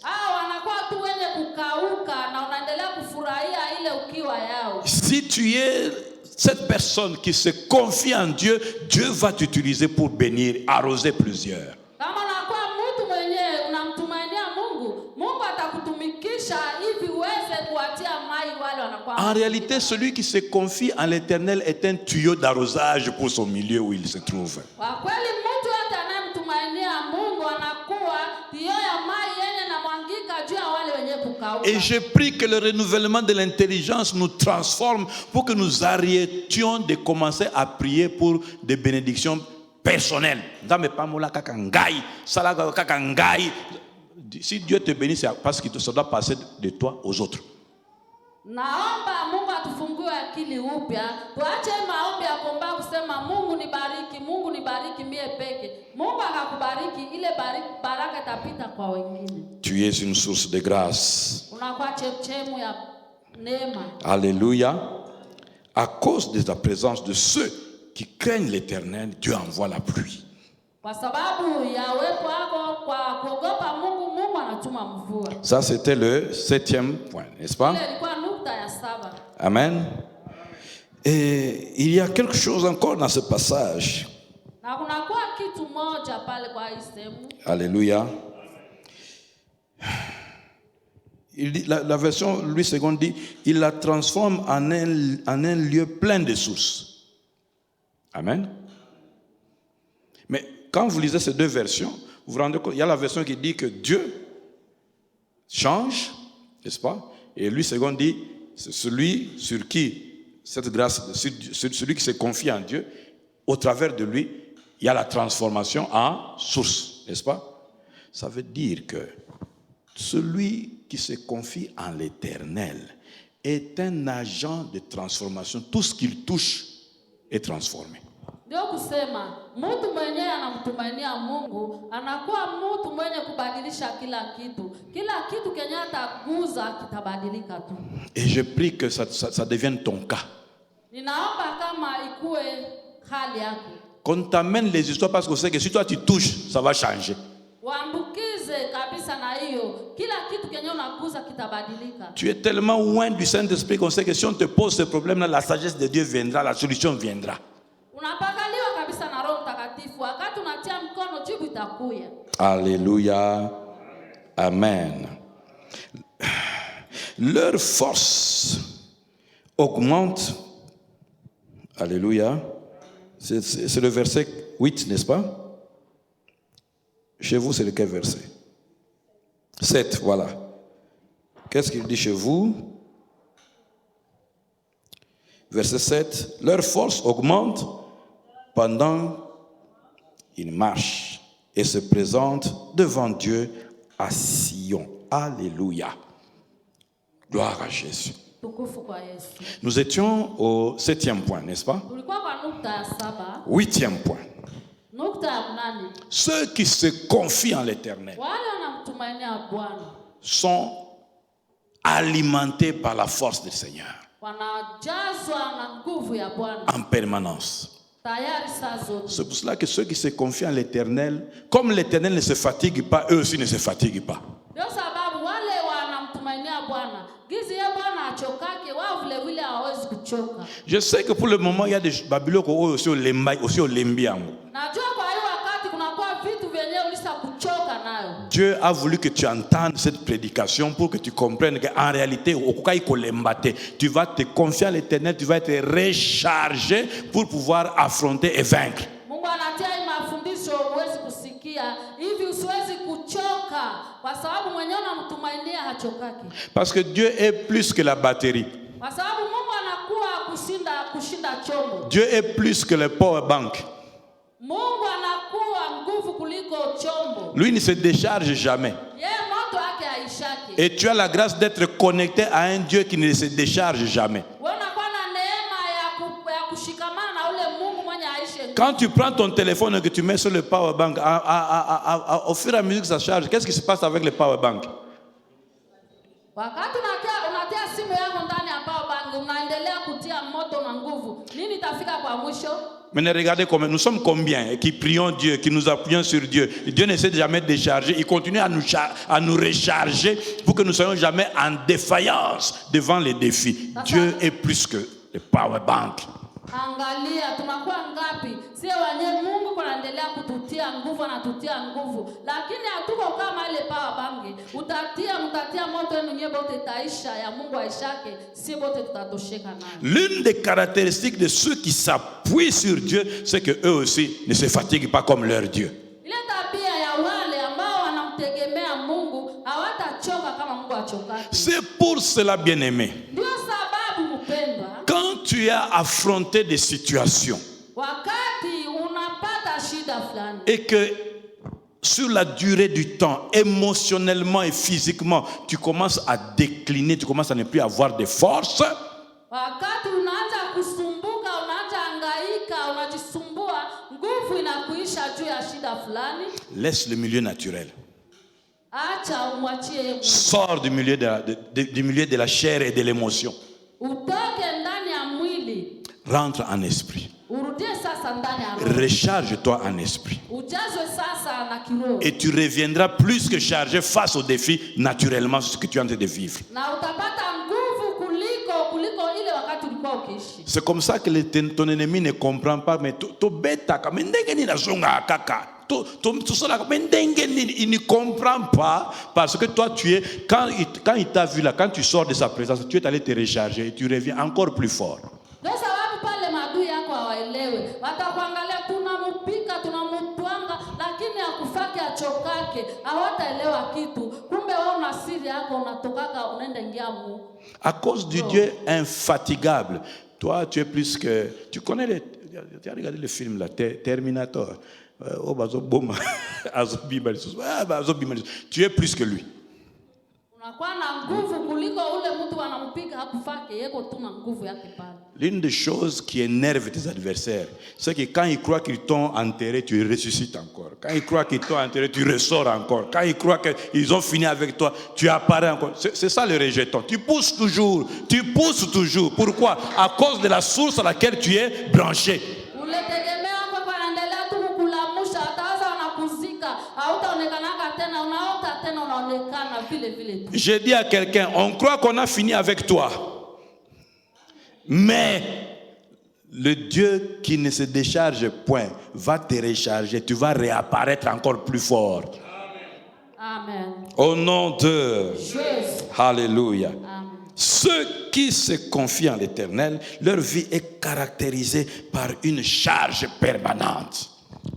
Speaker 3: Si tu es cette personne qui se confie en Dieu, Dieu va t'utiliser pour bénir, arroser plusieurs. En réalité, celui qui se confie en l'Éternel est un tuyau d'arrosage pour son milieu où il se trouve. Et je prie que le renouvellement de l'intelligence nous transforme pour que nous arrêtions de commencer à prier pour des bénédictions personnelles. Si Dieu te bénit, c'est parce que ça doit passer de toi aux autres.
Speaker 1: Naomba Mungu atufungue akili upya. Tuache maombi ya kuomba kusema Mungu nibariki mie peke. Mungu akakubariki, ile baraka itapita kwa wengine.
Speaker 3: Tu es une source de grâce.
Speaker 1: Unakuwa chemchemu ya neema.
Speaker 3: Alléluia. À cause de la présence de ceux qui craignent l'Éternel, Dieu envoie la pluie.
Speaker 1: Kwa sababu ya uwepo wako kwa kuogopa Mungu, Mungu anatuma mvua.
Speaker 3: Ça, c'était le 7e point, n'est-ce pas?
Speaker 1: Ile ilikuwa nukta ya 7.
Speaker 3: Amen. Et il y a quelque chose encore dans ce passage.
Speaker 1: Na kunakuwa kitu moja pale kwa hii sehemu.
Speaker 3: Alléluia. Il dit, la version Louis II dit, il la transforme en un lieu plein de sources. Amen. Mais quand vous lisez ces deux versions, vous vous rendez compte, il y a la version qui dit que Dieu change, n'est-ce pas? Et Louis II dit, c'est celui sur qui cette grâce, celui qui se confie en Dieu, au travers de lui, il y a la transformation en source, n'est-ce pas? Ça veut dire que celui qui se confie en l'Éternel est un agent de transformation. Tout ce qu'il touche est transformé.
Speaker 1: Ndio kusema mtu mwenyewe anamtumainia Mungu anakuwa mtu mwenye kubadilisha kila kitu. Kila kitu kenye ataguza kitabadilika tu.
Speaker 3: Et je prie que ça devienne ton cas.
Speaker 1: Ninaomba kama ikue hali yako.
Speaker 3: Qu'on t'amène les histoires parce qu'on sait que si toi tu touches, ça va changer.
Speaker 1: Waambukize kabisa na hiyo. Kila kitu kenye unaguza kitabadilika.
Speaker 3: Tu es tellement loin du Saint-Esprit qu'on sait que si on te pose ce problème-là, la sagesse de Dieu viendra, la solution viendra.
Speaker 1: Unapakaliwa kabisa na Roho Mtakatifu. Wakati unatia mkono jibu itakuja.
Speaker 3: Alléluia. Amen. Leur force augmente. Alléluia. C'est le verset 8, n'est-ce pas? Chez vous, c'est lequel verset? 7, voilà. Qu'est-ce qu'il dit chez vous? Verset 7. Leur force augmente pendant qu'ils marchent et se présentent devant Dieu à Sion. Alléluia. Gloire à Jésus. Nous étions au 7e point, n'est-ce pas? 8e point. Ceux qui se confient en l'Éternel sont alimentés par la force du Seigneur en permanence. C'est pour cela que ceux qui se confient en l'Éternel, comme l'Éternel ne se fatigue pas, eux aussi ne se fatiguent pas. Je sais que pour le moment, il y a des Babyloniens aussi au Lembiango. Dieu a voulu que tu entendes cette prédication pour que tu comprennes qu'en réalité, tu vas te confier à l'Éternel, tu vas être rechargé pour pouvoir affronter et vaincre. Parce que Dieu est plus que la batterie. Dieu est plus que le power bank. Lui ne se décharge jamais. Et tu as la grâce d'être connecté à un Dieu qui ne se décharge jamais. Quand tu prends ton téléphone et que tu mets sur le power bank, au fur et à mesure que ça charge, qu'est-ce qui se passe avec le power bank? Mais regardez combien nous sommes combien qui prions Dieu, qui nous appuyons sur Dieu. Dieu ne s'est jamais déchargé. Il continue à nous recharger pour que nous ne soyons jamais en défaillance devant les défis. Dieu est plus que le power bank.
Speaker 1: Angalia tunakuwa ngapi? Sio wenyewe Mungu kunaendelea kututia nguvu na tutia nguvu. Lakini hatuko kama ile power bank. Mtatia moto wenu nyewe bote taisha ya Mungu aishake, si bote tutatosheka nayo.
Speaker 3: L'une des caractéristiques de ceux qui s'appuient sur Dieu, c'est que eux aussi ne se fatiguent pas comme leur Dieu.
Speaker 1: Ile tabia ya wale ambao wanamtegemea Mungu hawatachoka kama Mungu achokaki.
Speaker 3: C'est pour cela, bien-aimé.
Speaker 1: Ndio sababu mpendwa,
Speaker 3: quand tu as affronté des situations
Speaker 1: wakati unapata shida fulani
Speaker 3: et que sur la durée du temps, émotionnellement et physiquement, tu commences à décliner, tu commences à ne plus avoir de force,
Speaker 1: Wakati unaanza kusumbuka, unaanza hangaika, unajisumbua, nguvu inakuisha juu ya shida fulani,
Speaker 3: laisse le milieu naturel.
Speaker 1: acha umwachie Mungu.
Speaker 3: Sors du milieu de la chair et de l'émotion.
Speaker 1: Utoke ndani ya mwili,
Speaker 3: Rentre en esprit.
Speaker 1: urudie sasa ndani ya roho.
Speaker 3: Recharge-toi en esprit.
Speaker 1: Ujazwe sasa na kiroho.
Speaker 3: Et tu reviendras plus que chargé face aux défis naturellement, ce que tu es en train de vivre.
Speaker 1: Na utapata nguvu kuliko ile wakati ulikuwa ukiishi.
Speaker 3: C'est comme ça que ton ennemi ne comprend pas. Mais il ne comprend pas parce que toi tu es, quand il t'a vu là, quand tu sors de sa présence, tu es allé te recharger et tu reviens encore plus fort.
Speaker 1: Ndio sababu pale maadui yako hawaelewe. Watakuangalia tunamupika, tunamutwanga, lakini akufake achokake. Hawataelewa kitu. Kumbe wewe una siri yako, unatokaka unaenda ingia mu.
Speaker 3: À cause du Dieu infatigable. Toi, tu es plus que... Tu connais tu as regardé le film là, Terminator. Tu es plus que lui.
Speaker 1: Unakuwa na nguvu kuliko ule mtu anampika hakufake, yeko tu na nguvu yake pale.
Speaker 3: L'une des choses qui énerve tes adversaires, c'est que quand ils croient qu'ils t'ont enterré, tu ressuscites encore. Quand ils croient qu'ils t'ont enterré, tu ressors encore. Quand ils croient qu'ils ont fini avec toi, tu apparais encore. C'est ça le rejeton. Tu pousses toujours. Tu pousses toujours. Pourquoi? À cause de la source à laquelle tu es branché. J'ai dit à quelqu'un, on croit qu'on a fini avec toi. Mais le Dieu qui ne se décharge point va te recharger. Tu vas réapparaître encore plus fort.
Speaker 1: Amen.
Speaker 3: Au nom de
Speaker 1: Jésus.
Speaker 3: Alléluia.
Speaker 1: Amen.
Speaker 3: Ceux qui se confient en l'Éternel, leur vie est caractérisée par une charge permanente.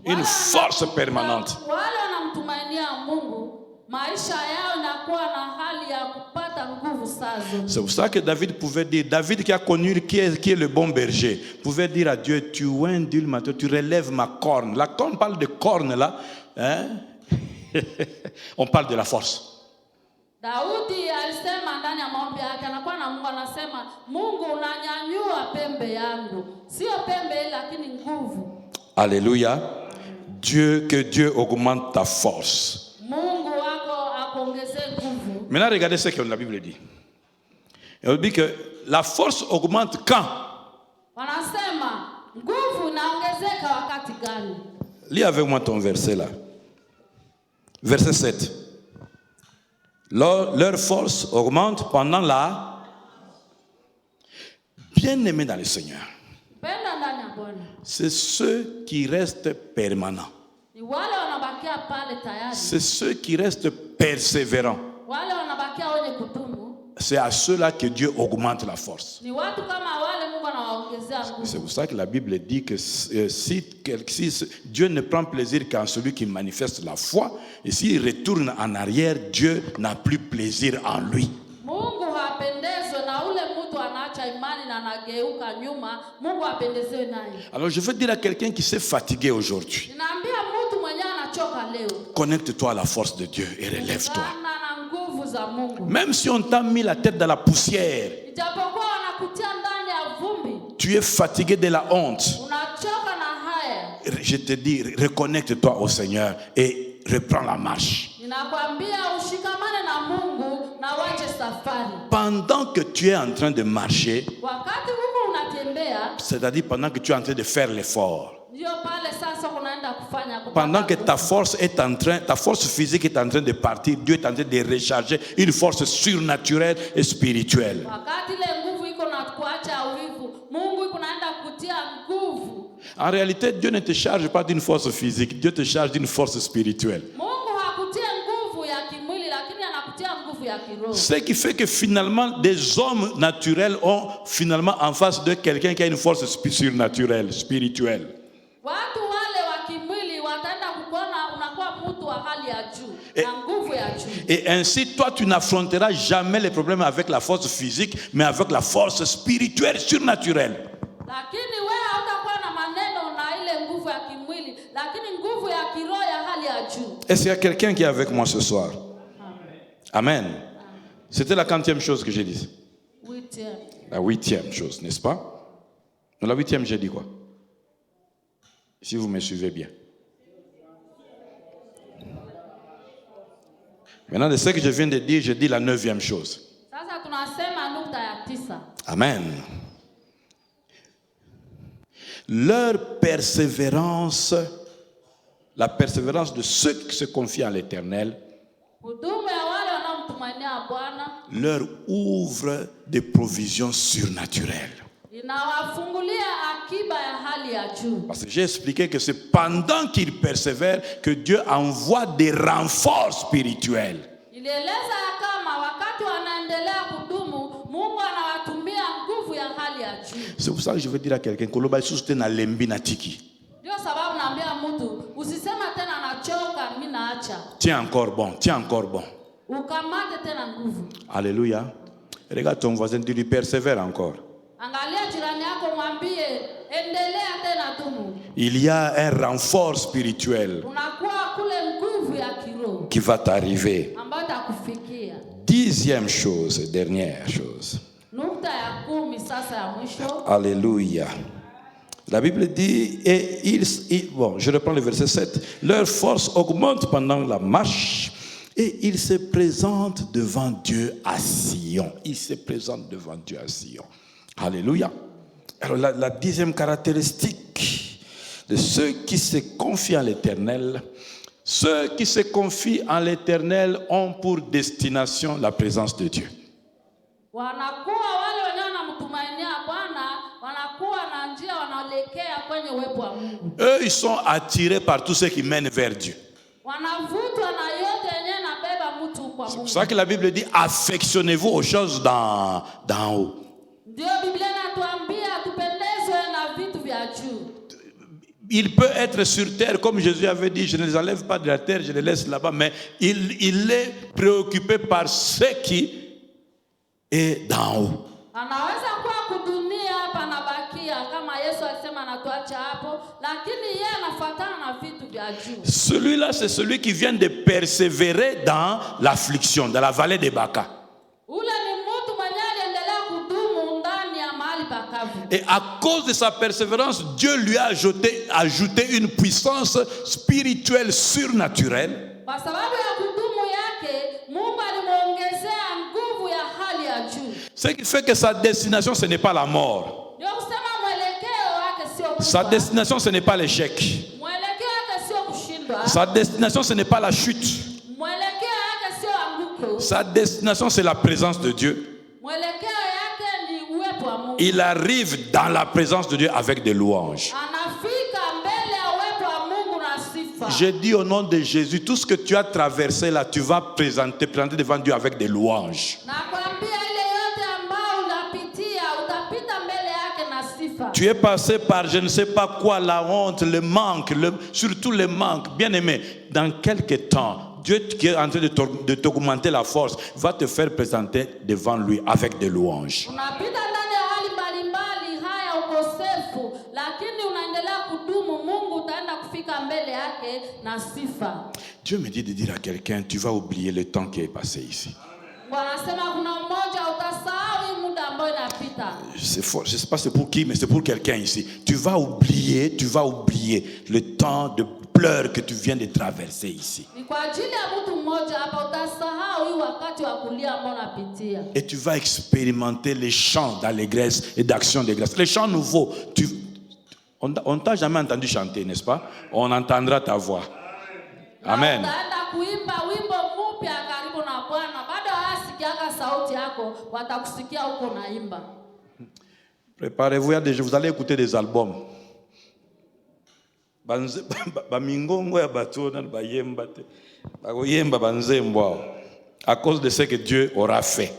Speaker 3: Une force permanente. C'est pour ça que David pouvait dire, David qui a connu qui est le bon berger, pouvait dire à Dieu, tu induis ma terre, tu relèves ma corne. La corne, parle de corne là, hein? On parle de la force.
Speaker 1: Daudi alisema ndani ya maombi yake, anakuwa na Mungu anasema, Mungu unanyanyua pembe yangu, sio pembe lakini nguvu.
Speaker 3: Alléluia. Que Dieu augmente ta force. Maintenant, regardez ce que la Bible dit. Elle dit que la force augmente quand? Lis avec moi ton verset là. Verset 7. Leur force augmente pendant la... Bien-aimés dans le Seigneur. C'est ceux qui restent permanents. C'est ceux qui restent persévérants. C'est à ceux-là que Dieu augmente la force. C'est pour ça que la Bible dit que si Dieu ne prend plaisir qu'en celui qui manifeste la foi, et s'il retourne en arrière, Dieu n'a plus plaisir en lui. Alors je veux dire à quelqu'un qui s'est fatigué aujourd'hui, connecte-toi à la force de Dieu et relève-toi. Même si on t'a mis la tête dans la poussière, tu es fatigué de la honte, je te dis, reconnecte-toi au Seigneur et reprends la marche. Pendant que tu es en train de marcher, c'est-à-dire pendant que tu es en train de faire l'effort, pendant que ta force physique est en train de partir, Dieu est en train de recharger une force surnaturelle et spirituelle. En réalité, Dieu ne te charge pas d'une force physique, Dieu te charge d'une force spirituelle. Ce qui fait que finalement, des hommes naturels ont finalement en face de quelqu'un qui a une force surnaturelle, spirituelle. Et ainsi, toi, tu n'affronteras jamais les problèmes avec la force physique, mais avec la force spirituelle, surnaturelle.
Speaker 1: nguvu ya kiroho ya hali ya juu.
Speaker 3: Est-ce qu'il y a quelqu'un qui est avec moi ce soir? Amen. C'était la 40e chose que j'ai dit. La 8e chose, n'est-ce pas? Dans la 8e, j'ai dit quoi? Si vous me suivez bien. Maintenant, de ce que je viens de dire, je dis la 9e chose.
Speaker 1: Sasa tunasema nukta ya 9.
Speaker 3: Amen. Leur persévérance, la persévérance de ceux qui se confient à l'Éternel,
Speaker 1: Huduma ya wale wanaomtumainia Bwana
Speaker 3: leur ouvre des provisions surnaturelles.
Speaker 1: inawafungulia akiba ya hali ya juu.
Speaker 3: Parce que j'ai expliqué que c'est pendant qu'ils persévèrent que Dieu envoie des renforts spirituels.
Speaker 1: Ilieleza ya kama wakati wanaendelea kudumu, Mungu anawatumia nguvu ya hali ya juu.
Speaker 3: C'est pour ça que je veux dire à quelqu'un koloba isuste na lembi na tiki.
Speaker 1: Ndio sababu naambia mtu usisema tena nachoka, mimi naacha.
Speaker 3: Tiens encore bon, tiens encore bon.
Speaker 1: Ukamate tena nguvu.
Speaker 3: Alléluia. Regarde ton voisin, tu lui persévères encore.
Speaker 1: Angalia jirani yako, mwambie endelea tena dumu.
Speaker 3: Il y a un renfort spirituel
Speaker 1: Unakuwa kule nguvu ya kiroho
Speaker 3: qui va t'arriver.
Speaker 1: ambayo itakufikia.
Speaker 3: 10e chose, dernière chose.
Speaker 1: Nukta ya 10 sasa ya mwisho.
Speaker 3: Alléluia. La Bible dit, bon, je reprends le verset 7. Leur force augmente pendant la marche et ils se présentent devant Dieu à Sion. Ils se présentent devant Dieu à Sion. Alléluia. Alors la 10e caractéristique de ceux qui se confient à l'Éternel, ceux qui se confient en l'Éternel ont pour destination la présence de Dieu.
Speaker 1: Wanakuwa wale wenye wanamtumainia Bwana, wanakuwa na njia wanaelekea kwenye uwepo wa Mungu.
Speaker 3: Eux, ils sont attirés par tout ce qui mène vers Dieu.
Speaker 1: Wanavutwa na yote yenye nabeba mtu kwa Mungu.
Speaker 3: C'est pour ça que la Bible dit, affectionnez-vous aux choses d'en haut.
Speaker 1: Ndio Biblia inatuambia tupendezwe na vitu vya juu.
Speaker 3: Il peut être sur terre, comme Jésus avait dit, je ne les enlève pas de la terre, je les laisse là-bas, mais il est préoccupé par ce qui est d'en haut.
Speaker 1: Anaweza kuwa kudunia hapa nabakia kama Yesu alisema anatuacha hapo, lakini yeye anafuatana na vitu vya juu.
Speaker 3: Celui-là, c'est celui qui vient de persévérer dans l'affliction, dans la vallée de Baca.
Speaker 1: Ule ni mtu mwenye aliendelea kudumu ndani ya mahali pakavu.
Speaker 3: Et à cause de sa persévérance, Dieu lui a ajouté une puissance spirituelle surnaturelle.
Speaker 1: Kwa sababu ya kudumu yake, Mungu alimuongezea nguvu ya hali ya juu.
Speaker 3: Ce qui fait que sa destination, ce n'est pas la mort.
Speaker 1: Ndio kusema mwelekeo wake sio kufa.
Speaker 3: Sa destination, ce n'est pas l'échec.
Speaker 1: Mwelekeo wake sio kushindwa.
Speaker 3: Sa destination, ce n'est pas la chute.
Speaker 1: Mwelekeo wake sio anguko.
Speaker 3: Sa destination, c'est la présence de Dieu.
Speaker 1: Mwelekeo yake ni uwepo wa Mungu.
Speaker 3: Il arrive dans la présence de Dieu avec des louanges.
Speaker 1: Anafika mbele ya uwepo wa Mungu na sifa.
Speaker 3: Je dis au nom de Jésus, tout ce que tu as traversé là, tu vas présenter devant Dieu avec des louanges.
Speaker 1: Nakwambia ile yote ambayo unapitia utapita mbele yake na sifa.
Speaker 3: Tu es passé par je ne sais pas quoi, la honte, le manque, surtout le manque. Bien aimé, dans quelques temps, Dieu qui est en train de t'augmenter la force va te faire présenter devant lui avec des louanges.
Speaker 1: Unapita ndani ya hali mbalimbali haya ukosefu, lakini unaendelea kudumu, Mungu utaenda kufika mbele yake na sifa.
Speaker 3: Dieu me dit de dire à quelqu'un, tu vas oublier le temps qui est passé ici.
Speaker 1: Wanasema kuna mmoja utasahau muda ambao inapita.
Speaker 3: C'est fort, je ne sais pas c'est pour qui, mais c'est pour quelqu'un ici. Tu vas oublier le temps de pleurs que tu viens de traverser ici.
Speaker 1: Ni kwa ajili ya mtu mmoja hapa, utasahau hii wakati wa kulia ambao unapitia.
Speaker 3: Et tu vas expérimenter les chants d'allégresse et d'action de grâce. Les chants nouveaux. On t'a jamais entendu chanter, n'est-ce pas? On entendra ta voix. Amen.
Speaker 1: Utaenda kuimba wimbo mpya karibu na Bwana. Bado hawasikiaga sauti yako, watakusikia huko naimba.
Speaker 3: Préparez-vous, vous allez écouter des albums. À cause de ce que Dieu aura fait.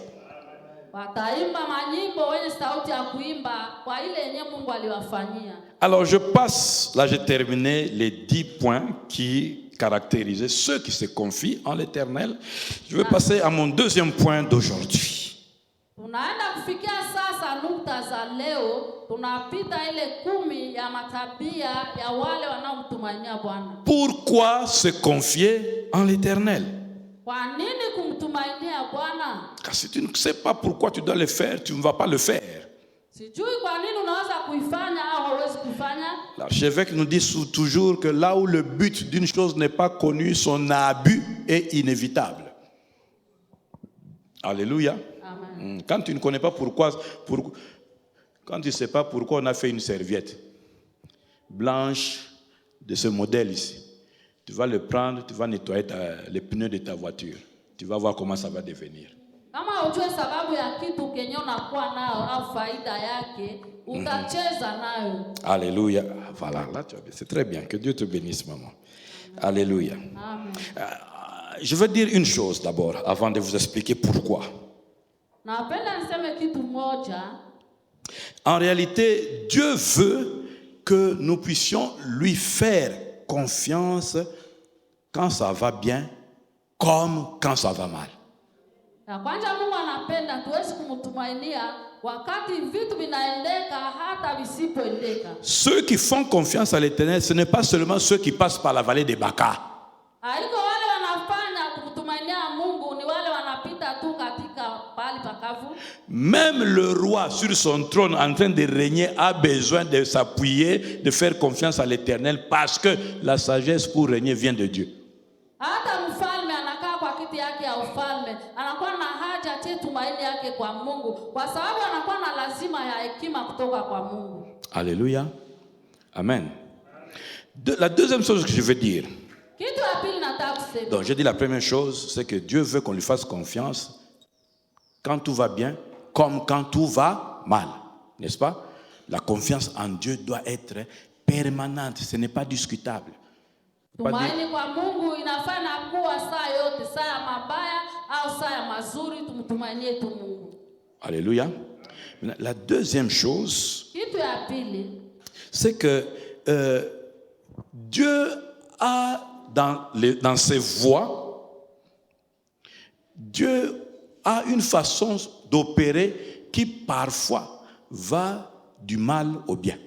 Speaker 1: Wataimba manyimbo wenye sauti ya kuimba kwa ile yenye Mungu aliwafanyia.
Speaker 3: Alors je passe, là j'ai terminé les 10 points qui caractérisaient ceux qui se confient en l'Éternel. Je vais passer à mon deuxième point d'aujourd'hui.
Speaker 1: Tunaenda kufikia sasa nukta siasa za leo tunapita ile 10 ya matabia ya wale wanaomtumainia Bwana.
Speaker 3: Pourquoi se confier en l'Éternel?
Speaker 1: Kwa nini kumtumainia Bwana?
Speaker 3: Car si tu ne sais pas pourquoi tu dois le faire, tu ne vas pas le faire.
Speaker 1: Sijui kwa nini unaweza kuifanya au hauwezi kufanya.
Speaker 3: L'archevêque nous dit toujours que là où le but d'une chose n'est pas connu, son abus est inévitable. Alléluia.
Speaker 1: Amen.
Speaker 3: Quand tu ne connais pas quand tu ne sais pas pourquoi on a fait une serviette blanche de ce modèle ici, tu vas le prendre, tu vas nettoyer les pneus de ta voiture. Tu vas voir comment ça va devenir.
Speaker 1: Kama ujue sababu ya kitu kenye unakuwa nao au faida yake, utacheza nayo.
Speaker 3: Alléluia. Voilà, là tu as bien. C'est très bien. Que Dieu te bénisse, maman. Alléluia.
Speaker 1: Amen.
Speaker 3: Je veux dire une chose d'abord, avant de vous expliquer pourquoi.
Speaker 1: Napenda niseme kitu moja.
Speaker 3: En réalité, Dieu veut que nous puissions lui faire confiance quand ça va bien, comme quand ça va mal.
Speaker 1: Na kwanza Mungu anapenda tuwezi kumtumainia wakati vitu vinaendeka hata visipoendeka.
Speaker 3: Ceux qui font confiance à l'Éternel, ce n'est pas seulement ceux qui passent par la vallée des Baca.
Speaker 1: Haiko wale wanafanya kumtumainia Mungu, ni wale wanapita tu katika pahali pakavu.
Speaker 3: Même le roi sur son trône en train de régner a besoin de s'appuyer, de faire confiance à l'Éternel parce que la sagesse pour régner vient de Dieu.
Speaker 1: Hata mfalme anakaa kwa kiti yake ya ufalme, anakuwa na haja atie tumaini yake kwa Mungu, kwa sababu anakuwa na lazima ya hekima kutoka kwa Mungu.
Speaker 3: Alléluia. Amen. La deuxième chose que je veux dire.
Speaker 1: Kitu ya pili nataka kusema.
Speaker 3: Donc, j'ai dit la première chose, c'est que Dieu veut qu'on lui fasse confiance quand tout va bien, comme quand tout va mal. N'est-ce pas? La confiance en Dieu doit être permanente, ce n'est pas discutable.
Speaker 1: Tumaini kwa Mungu inafanya kuwa saa yote, saa ya mabaya au saa ya mazuri, tumtumainie tu Mungu.
Speaker 3: Alléluia. La deuxième chose,
Speaker 1: Kitu ya pili,
Speaker 3: c'est que Dieu a dans ses voies, Dieu a une façon d'opérer qui parfois va du mal au bien.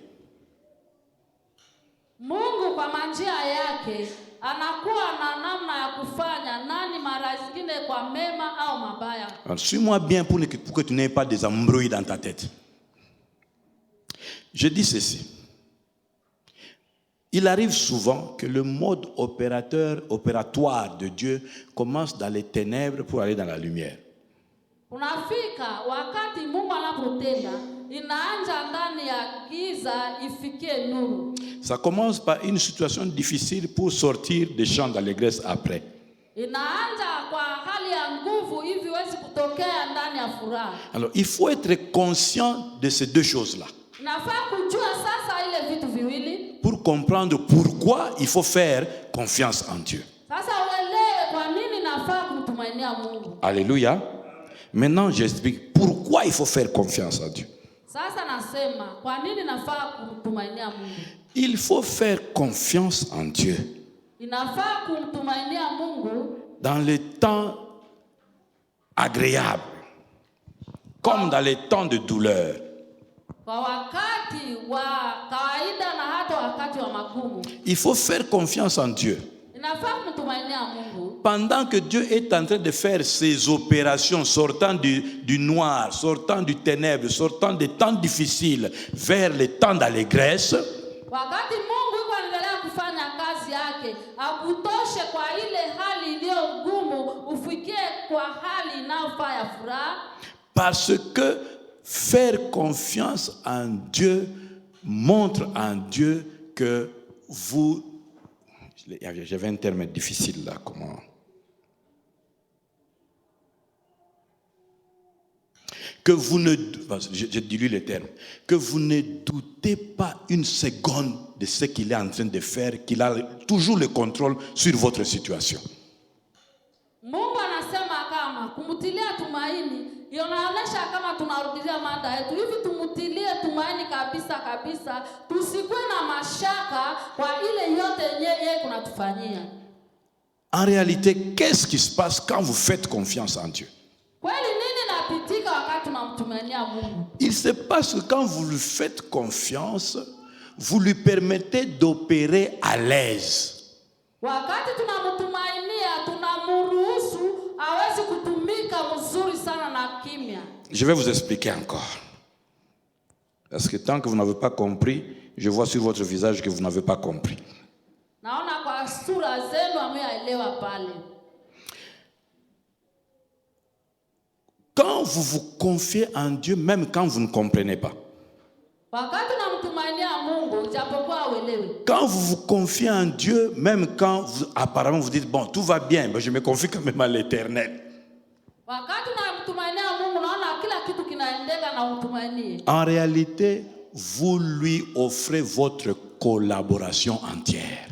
Speaker 1: Mungu kwa manjia yake anakuwa na namna ya kufanya nani mara zingine kwa mema au mabaya.
Speaker 3: Alors, suis-moi bien pour que tu n'aies pas des embrouilles dans ta tête. Je dis ceci. Il arrive souvent que le mode opératoire de Dieu commence dans les ténèbres pour aller dans la lumière.
Speaker 1: Unafika wakati Mungu anapotenda inaanza ndani ya giza ifikie nuru.
Speaker 3: Ça commence par une situation difficile pour sortir des champs d'allégresse après.
Speaker 1: Inaanza kwa hali ya nguvu hivi wezi kutokea ndani ya furaha.
Speaker 3: Alors, il faut être conscient de ces deux choses-là.
Speaker 1: Nafaa kujua sasa ile vitu viwili.
Speaker 3: Pour comprendre pourquoi il faut faire confiance en Dieu.
Speaker 1: Sasa uelewe kwa nini nafaa kumtumainia Mungu.
Speaker 3: Alléluia. Maintenant, j'explique pourquoi il faut faire confiance en Dieu.
Speaker 1: Sasa nasema kwa nini nafaa kumtumainia Mungu.
Speaker 3: Il faut faire confiance en Dieu.
Speaker 1: Inafaa kumtumainia Mungu
Speaker 3: dans les temps agréables, comme dans les temps de douleur.
Speaker 1: Kwa wakati wa kawaida na hata wakati wa magumu.
Speaker 3: Il faut faire confiance en Dieu.
Speaker 1: Inafaa kumtumainia Mungu.
Speaker 3: Pendant que Dieu est en train de faire ses opérations, sortant du noir, sortant du ténèbre, sortant des temps difficiles vers les temps d'allégresse,
Speaker 1: wakati Mungu yuko anaendelea kufanya kazi yake, akutoshe kwa ile hali iliyo ngumu, ufikie kwa hali inayofaa ya furaha. Parce
Speaker 3: que faire confiance en Dieu montre en Dieu que vous... J'avais un terme difficile là, comment... Que vous ne... Je dilue les termes. Que vous ne doutez pas une seconde de ce qu'il est en train de faire, qu'il a toujours le contrôle sur votre situation.
Speaker 1: Mungu anasema kama kumutilia tumaini, inaonyesha kama tunarudia mada yetu. Hivi tumutilie tumaini kabisa kabisa, tusikwe na mashaka kwa ile yote yeye kunatufanyia.
Speaker 3: En réalité, qu'est-ce qui se passe quand vous faites confiance en Dieu?
Speaker 1: Kweli nini napitika wakati tunamtumainia tunamtumainia Mungu.
Speaker 3: Il se passe que quand vous lui faites confiance, vous lui permettez d'opérer à l'aise.
Speaker 1: Wakati tunamtumainia, tunamruhusu aweze kutumika mzuri sana na kimya.
Speaker 3: Je vais vous expliquer encore. Parce que tant que vous n'avez pas compris, je vois sur votre visage que vous n'avez pas compris.
Speaker 1: Naona kwa sura zenu hamjaelewa pale.
Speaker 3: Quand vous vous confiez en Dieu, même quand vous ne comprenez pas.
Speaker 1: Wakati unamtumainia Mungu japokuwa uelewi.
Speaker 3: Quand vous vous confiez en Dieu, même quand apparemment vous dites, bon, tout va bien, mais je me confie quand même à l'Éternel.
Speaker 1: Wakati unamtumainia Mungu naona kila kitu kinaendeka na utumainie.
Speaker 3: En réalité, vous lui offrez votre collaboration entière.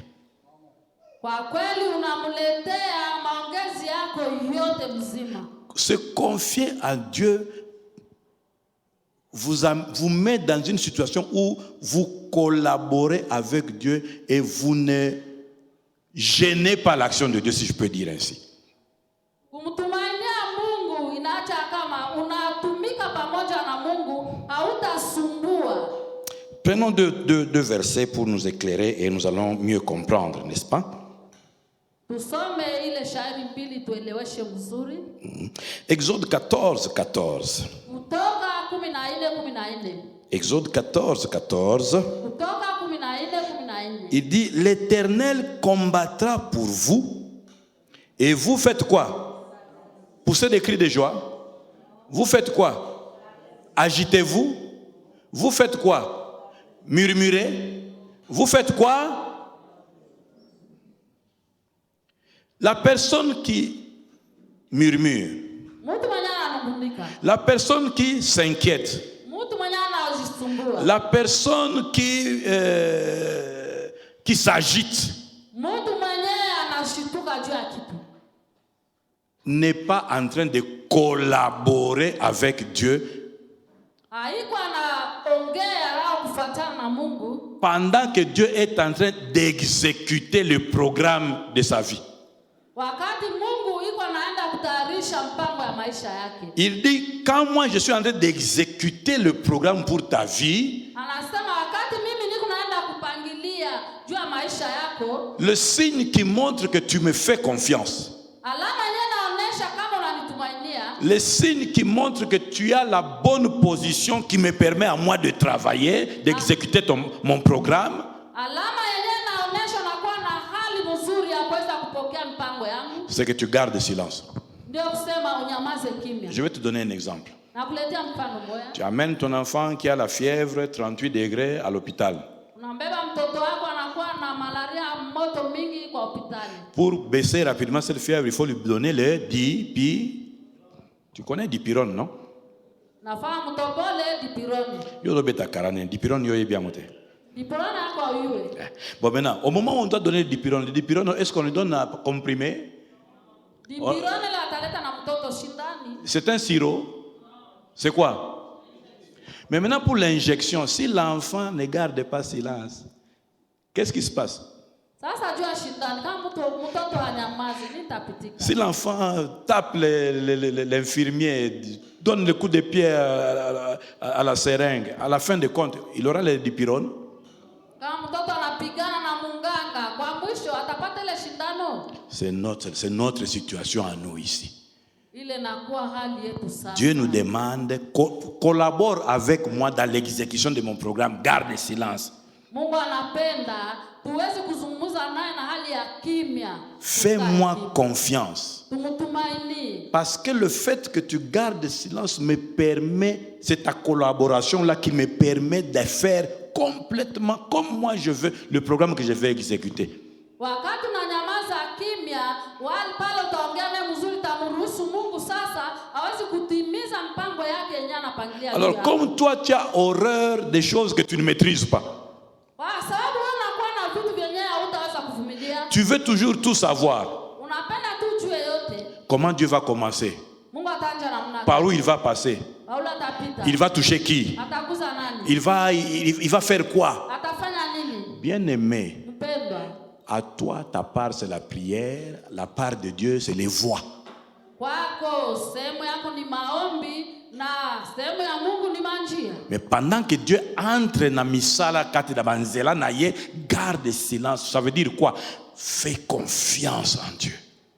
Speaker 1: Kwa kweli unamletea maongezi yako yote mzima.
Speaker 3: Se confier à Dieu vous met dans une situation où vous collaborez avec Dieu et vous ne gênez pas l'action de Dieu, si je peux dire ainsi.
Speaker 1: Kumtumainia Mungu inaacha kama unatumika pamoja na Mungu, hautasumbua.
Speaker 3: Prenons deux versets pour nous éclairer et nous allons mieux comprendre, n'est-ce pas?
Speaker 1: Tusome ile shairi mbili tueleweshe mzuri.
Speaker 3: Exode 14, 14.
Speaker 1: Kutoka 14:14.
Speaker 3: Exode 14, 14.
Speaker 1: Kutoka 14:14.
Speaker 3: Il dit, l'Éternel combattra pour vous et vous faites quoi? Poussez des cris de joie. Vous faites quoi? Agitez-vous. Vous faites quoi? Murmurez. Vous faites quoi? La personne qui murmure, la personne qui s'inquiète, la personne qui s'agite n'est pas en train de collaborer avec Dieu pendant que Dieu est en train d'exécuter le programme de sa vie. Il dit, quand moi je suis en train d'exécuter le programme pour ta vie, le signe qui montre que tu me fais confiance, le signe qui montre que tu as la bonne position qui me permet à moi de travailler, d'exécuter mon programme, c'est que tu gardes silence. Je vais te donner un exemple. Tu amènes ton enfant qui a la fièvre 38 degrés à l'hôpital. Pour baisser rapidement cette fièvre, il faut lui donner le tu connais dipyrone, non? Bon, maintenant, au moment où on doit donner le dipyrone, est-ce qu'on lui donne un comprimé? C'est un sirop. C'est quoi? Mais maintenant pour l'injection, si l'enfant ne garde pas silence, qu'est-ce qui se passe? Si l'enfant tape l'infirmier, donne le coup de pied à la seringue, à la fin de compte, il aura le dipyrone. C'est notre situation à nous ici. Dieu nous demande, collabore avec moi dans l'exécution de mon programme, garde le silence. Fais-moi confiance. Parce que le fait que tu gardes le silence me permet, c'est ta collaboration-là qui me permet de faire complètement comme moi je veux le programme que je vais exécuter. Alors comme toi tu as horreur des choses que tu ne maîtrises pas, tu veux toujours tout savoir, comment Dieu va commencer, par où il va passer, il va toucher qui, il va faire quoi. Bien-aimé, à toi ta part c'est la prière, la part de Dieu c'est les voix.
Speaker 1: na sehemu ya Mungu ni manjia.
Speaker 3: Mais pendant que Dieu entre na misala kati da banzela na ye, garde silence. Ça veut dire quoi? Fais confiance en Dieu.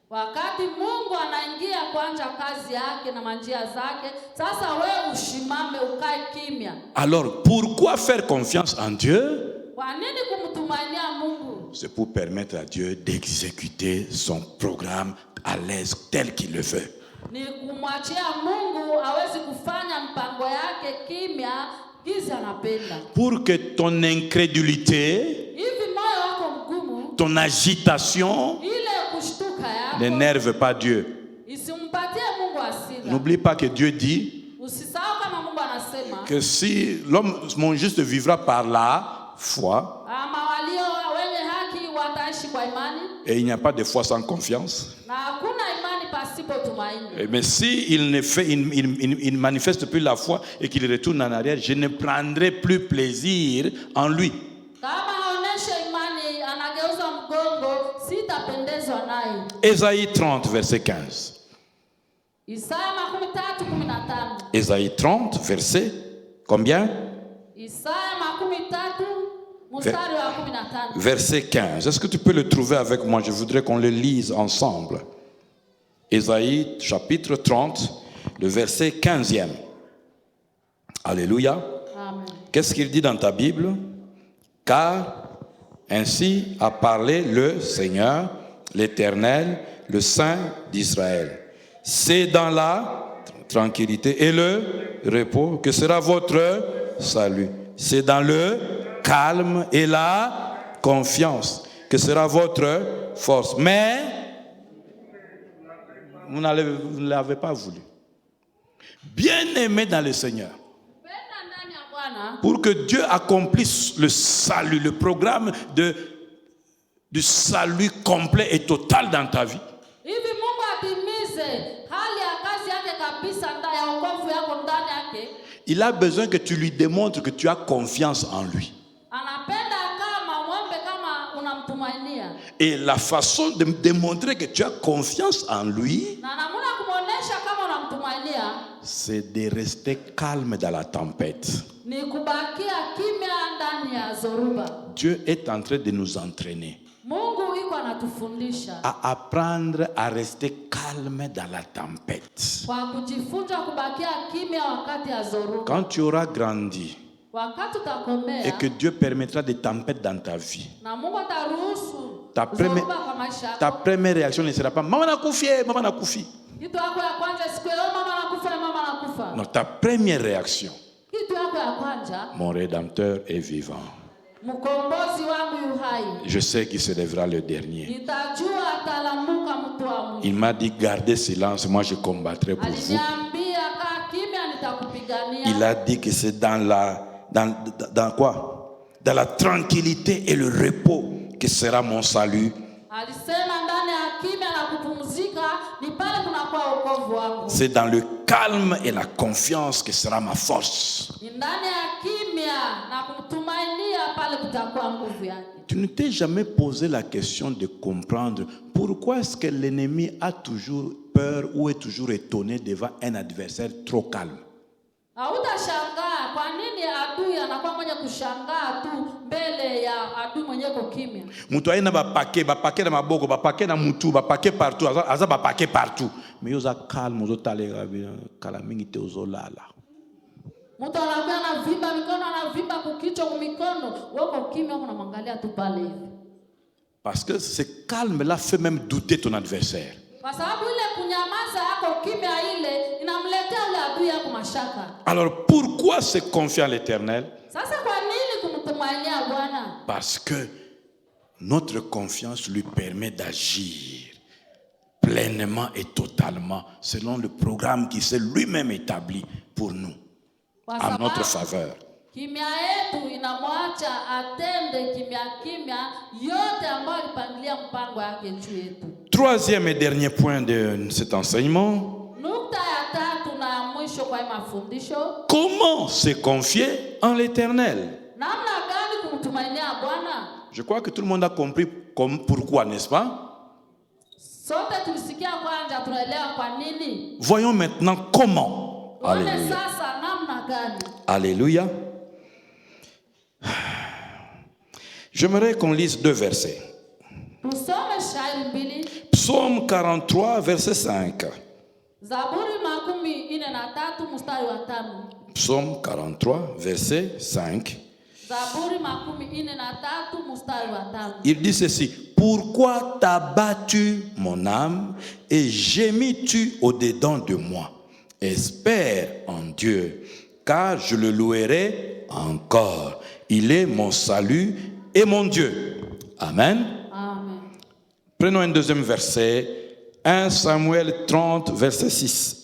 Speaker 1: Wakati Mungu anaingia kuanza kazi yake na manjia zake, sasa wewe ushimame ukae kimya.
Speaker 3: Alors, pourquoi faire confiance en Dieu?
Speaker 1: Kwa nini kumtumainia Mungu?
Speaker 3: C'est pour permettre à Dieu d'exécuter son programme à l'aise tel qu'il le veut.
Speaker 1: Ni kumwachia Mungu awezi kufanya mpango yake kimya giza anapenda.
Speaker 3: Pour que ton incrédulité,
Speaker 1: Hivi moyo wako mgumu,
Speaker 3: ton agitation
Speaker 1: ile kushtuka yako
Speaker 3: n'énerve pas Dieu.
Speaker 1: isimpatie Mungu hasira.
Speaker 3: N'oublie pas que Dieu dit
Speaker 1: Usisahau kama Mungu anasema
Speaker 3: que si l'homme mon juste vivra par la foi,
Speaker 1: ama walio wenye haki wataishi kwa imani,
Speaker 3: et il n'y a pas de foi sans confiance.
Speaker 1: na hakuna imani pasipo tumaini.
Speaker 3: Mais si il ne manifeste plus la foi et qu'il retourne en arrière, je ne prendrai plus plaisir en lui.
Speaker 1: Kama haoneshe imani anageuza mgongo, sitapendezwa naye.
Speaker 3: Ésaïe 30 verset 15.
Speaker 1: Isaya 13:15.
Speaker 3: Ésaïe 30 verset combien?
Speaker 1: Isaya 13 mstari wa 15.
Speaker 3: Verset 15. Est-ce que tu peux le trouver avec moi? Je voudrais qu'on le lise ensemble. Ésaïe chapitre 30, le verset 15e. Alléluia.
Speaker 1: Amen.
Speaker 3: Qu'est-ce qu'il dit dans ta Bible? Car ainsi a parlé le Seigneur, l'Éternel, le Saint d'Israël. C'est dans la tranquillité et le repos que sera votre salut. C'est dans le calme et la confiance que sera votre force. Mais vous ne l'avez pas voulu. Bien-aimé dans le Seigneur, pour que Dieu accomplisse le salut, le programme du salut complet et total dans ta vie, il a besoin que tu lui démontres que tu as confiance en lui. Et la façon de démontrer que tu as confiance en lui, c'est de rester calme dans la tempête. Dieu est en train de nous entraîner à apprendre à rester calme dans la tempête. Quand tu auras grandi et que Dieu permettra des tempêtes dans ta vie, ta première réaction ne sera pas Maman n'a koufi. Non, ta première réaction, mon Rédempteur est vivant. Je sais qu'il se lèvera le dernier. Il m'a dit gardez silence, moi je combattrai pour vous. Il a dit que c'est dans quoi? Dans la tranquillité et le repos que sera mon salut. C'est dans le calme et la confiance que sera ma force. Tu ne t'es jamais posé la question de comprendre pourquoi est-ce que l'ennemi a toujours peur ou est toujours étonné devant un adversaire trop calme. Mutu aina ba paquet na maboko, ba paquet na mutu, ba paquet partout, aza ba paquet partout. Mais yoza calme, ozo talega kala mingi te ozo lala.
Speaker 1: Mutu anakuwa na vimba mikono, anavimba kukichwa kumikono, wako kimya unamwangalia tu pale.
Speaker 3: Parce que ce calme là fait même douter ton adversaire. Alors pourquoi se confier à l'Éternel? Parce que notre confiance lui permet d'agir pleinement et totalement selon le programme qui s'est lui-même établi pour nous, à notre faveur. Troisième et dernier point de cet enseignement. Comment se confier en l'Éternel? Je crois que tout le monde a compris pourquoi, n'est-ce pas? Voyons maintenant comment
Speaker 1: Tuone
Speaker 3: Alléluia.
Speaker 1: sasa namna gani.
Speaker 3: Alléluia. J'aimerais qu'on lise 2 versets.
Speaker 1: Tusome shairi mbili.
Speaker 3: Psaume 43, verset 5.
Speaker 1: Zaburi 43 mstari wa 5.
Speaker 3: Psaume 43, verset 5.
Speaker 1: Zaburi 43 mstari wa 5.
Speaker 3: Il dit ceci: pourquoi t'as-tu mon âme et gémis-tu au-dedans de moi? Espère en Dieu, car je le louerai encore. Il est mon salut et mon Dieu. Amen.
Speaker 1: Amen.
Speaker 3: Prenons un deuxième verset, 1 Samuel 30, verset 6.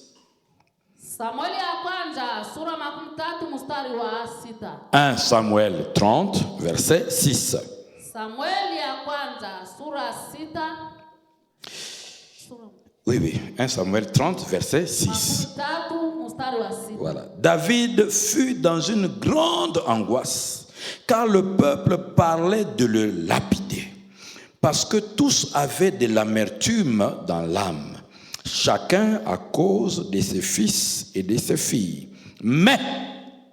Speaker 1: Samueli ya kwanza sura 3 mstari wa 6.
Speaker 3: 1 Samuel 30, verset 6.
Speaker 1: Samueli ya kwanza sura 6.
Speaker 3: Oui, 1 Samuel 30, verset 6.
Speaker 1: 3 mstari wa 6.
Speaker 3: Voilà. David fut dans une grande angoisse, car le peuple parlait de le lapider, parce que tous avaient de l'amertume dans l'âme, chacun à cause de ses fils et de ses filles. Mais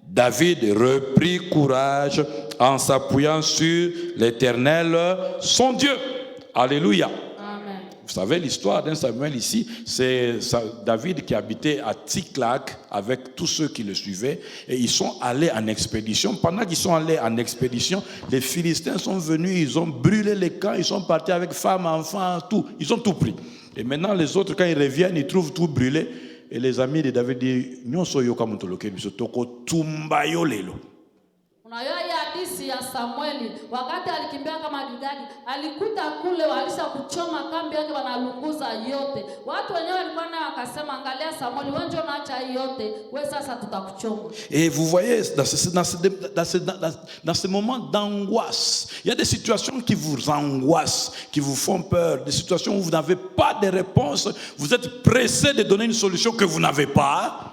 Speaker 3: David reprit courage en s'appuyant sur l'Éternel, son Dieu. Alléluia.
Speaker 1: Amen.
Speaker 3: Vous savez l'histoire d'un Samuel ici, c'est David qui habitait à Tsiklag avec tous ceux qui le suivaient, et ils sont allés en expédition. Pendant qu'ils sont allés en expédition, les Philistins sont venus, ils ont brûlé les camps, ils sont partis avec femmes, enfants, tout, ils ont tout pris. Et maintenant les autres, quand ils reviennent, ils trouvent tout brûlé, et les amis de David disent nyonso yoka mutoloke biso toko tumba yo lelo.
Speaker 1: Unajua hii hadithi ya Samueli wakati alikimbia kama Gilgali, alikuta kule walisha kuchoma kambi yake, wanalunguza yote. Watu wenyewe walikuwa nao wakasema, angalia Samueli, wewe ndio unaacha hii yote, wewe sasa tutakuchoma.
Speaker 3: Et vous voyez, dans ce moment d'angoisse, il y a des situations qui vous angoissent, qui vous font peur, des situations où vous n'avez pas de réponse, vous êtes pressé de donner une solution que vous n'avez pas.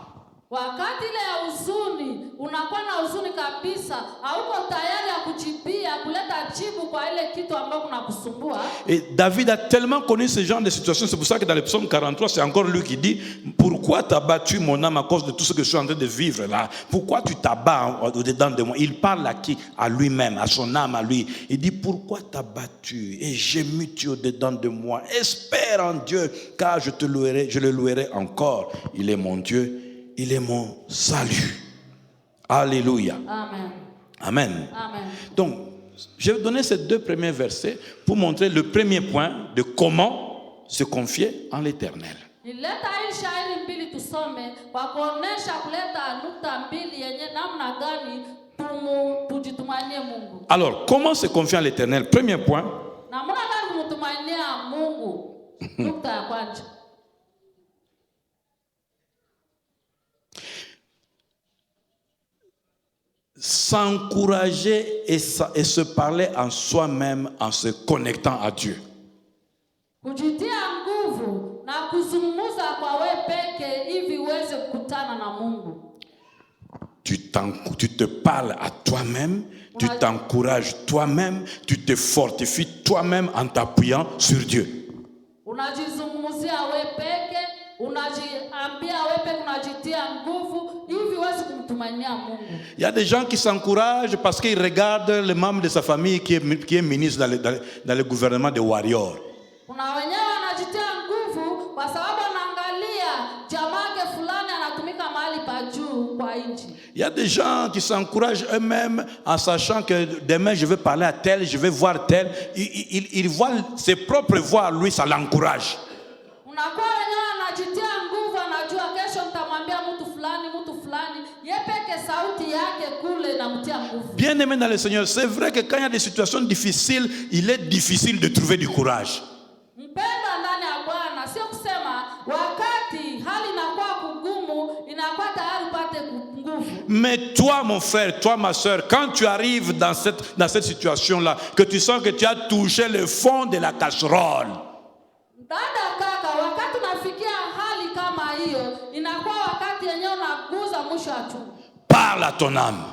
Speaker 1: Wakati ile ya huzuni, unakuwa na huzuni kabisa, hauko tayari ya kujibia, kuleta jibu kwa ile kitu ambacho kunakusumbua. Et
Speaker 3: David a tellement connu ce genre de situation, c'est pour ça que dans le psaume 43, c'est encore lui qui dit: pourquoi t'as battu mon âme à cause de tout ce que je suis en train de vivre là? Pourquoi tu t'abats au-dedans de moi? Il parle à qui? À lui-même, à son âme, à lui. Il dit: pourquoi t'as battu et gémis-tu au-dedans de moi? Espère en Dieu, car je le louerai encore. Il est mon Dieu. Il est mon salut. Alléluia.
Speaker 1: Amen.
Speaker 3: Amen.
Speaker 1: Amen.
Speaker 3: Donc, je vais donner ces 2 premiers versets pour montrer le premier point de comment se confier en l'Éternel.
Speaker 1: Nileta hii shairi mbili tusome kwa kuonesha kuleta nukta mbili yenye namna gani tujitumainie Mungu.
Speaker 3: Alors, comment se confier en l'Éternel? Premier point.
Speaker 1: Namna gani kumtumainia Mungu? Nukta ya kwanza.
Speaker 3: S'encourager et se parler en soi-même en se connectant à Dieu.
Speaker 1: Kujitia nguvu na kuzungumza kwa wewe peke hivi uweze kukutana na Mungu.
Speaker 3: Tu te parles à toi-même, tu t'encourages toi-même, tu te fortifies toi-même en t'appuyant sur Dieu.
Speaker 1: Unajizungumzia wewe peke, unajiambia wewe peke, unajitia nguvu hivi uweze kumtumainia Mungu.
Speaker 3: Il y a des gens qui s'encouragent parce qu'ils regardent le membre de sa famille qui est ministre dans le gouvernement de warriors.
Speaker 1: Kuna wenyewe wanajitia nguvu kwa sababu anaangalia jamaa fulani anatumika mahali pa juu kwa nchi.
Speaker 3: Il y a des gens qui s'encouragent eux-mêmes en sachant que demain je vais parler à tel, je vais voir tel. Il voit ses propres voix à lui, ça l'encourage.
Speaker 1: Unakuwa wenyewe anajitia nguvu, anajua kesho nitamwambia mtu fulani, yeye peke sauti yake kule inamtia nguvu.
Speaker 3: Bien-aimé dans le Seigneur, c'est vrai que quand il y a des situations difficiles, il est difficile de trouver du courage.
Speaker 1: Mpendwa ndani ya Bwana, sio kusema wakati hali inakuwa kugumu, inakuwa tayari upate nguvu.
Speaker 3: Mais toi, mon frère, toi, ma soeur, quand tu arrives dans cette situation-là, que tu sens que tu as touché le fond de la casserole,
Speaker 1: dada kaka, wakati unafikia hali kama hiyo, inakuwa wakati yenyewe unaguza mwisho wa chungu.
Speaker 3: parle à ton âme.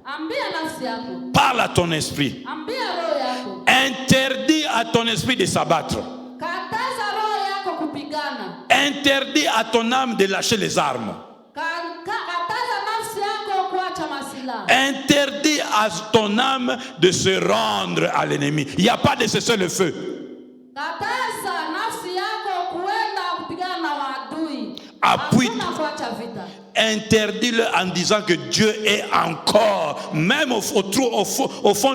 Speaker 1: Ambia nafsi yako.
Speaker 3: Parle à ton esprit.
Speaker 1: Ambia roho yako.
Speaker 3: Interdis à ton esprit de s'abattre.
Speaker 1: Kataza roho yako kupigana.
Speaker 3: Interdis à ton âme de lâcher les armes.
Speaker 1: Kataza
Speaker 3: Interdis à ton âme de se rendre à l'ennemi. Il n'y a pas de cesser le feu.
Speaker 1: Kataza nafsi yako kuenda kupigana na maadui.
Speaker 3: Appuie.
Speaker 1: Hakuna kuacha vita.
Speaker 3: Interdis-le en disant que Dieu est encore, même au fond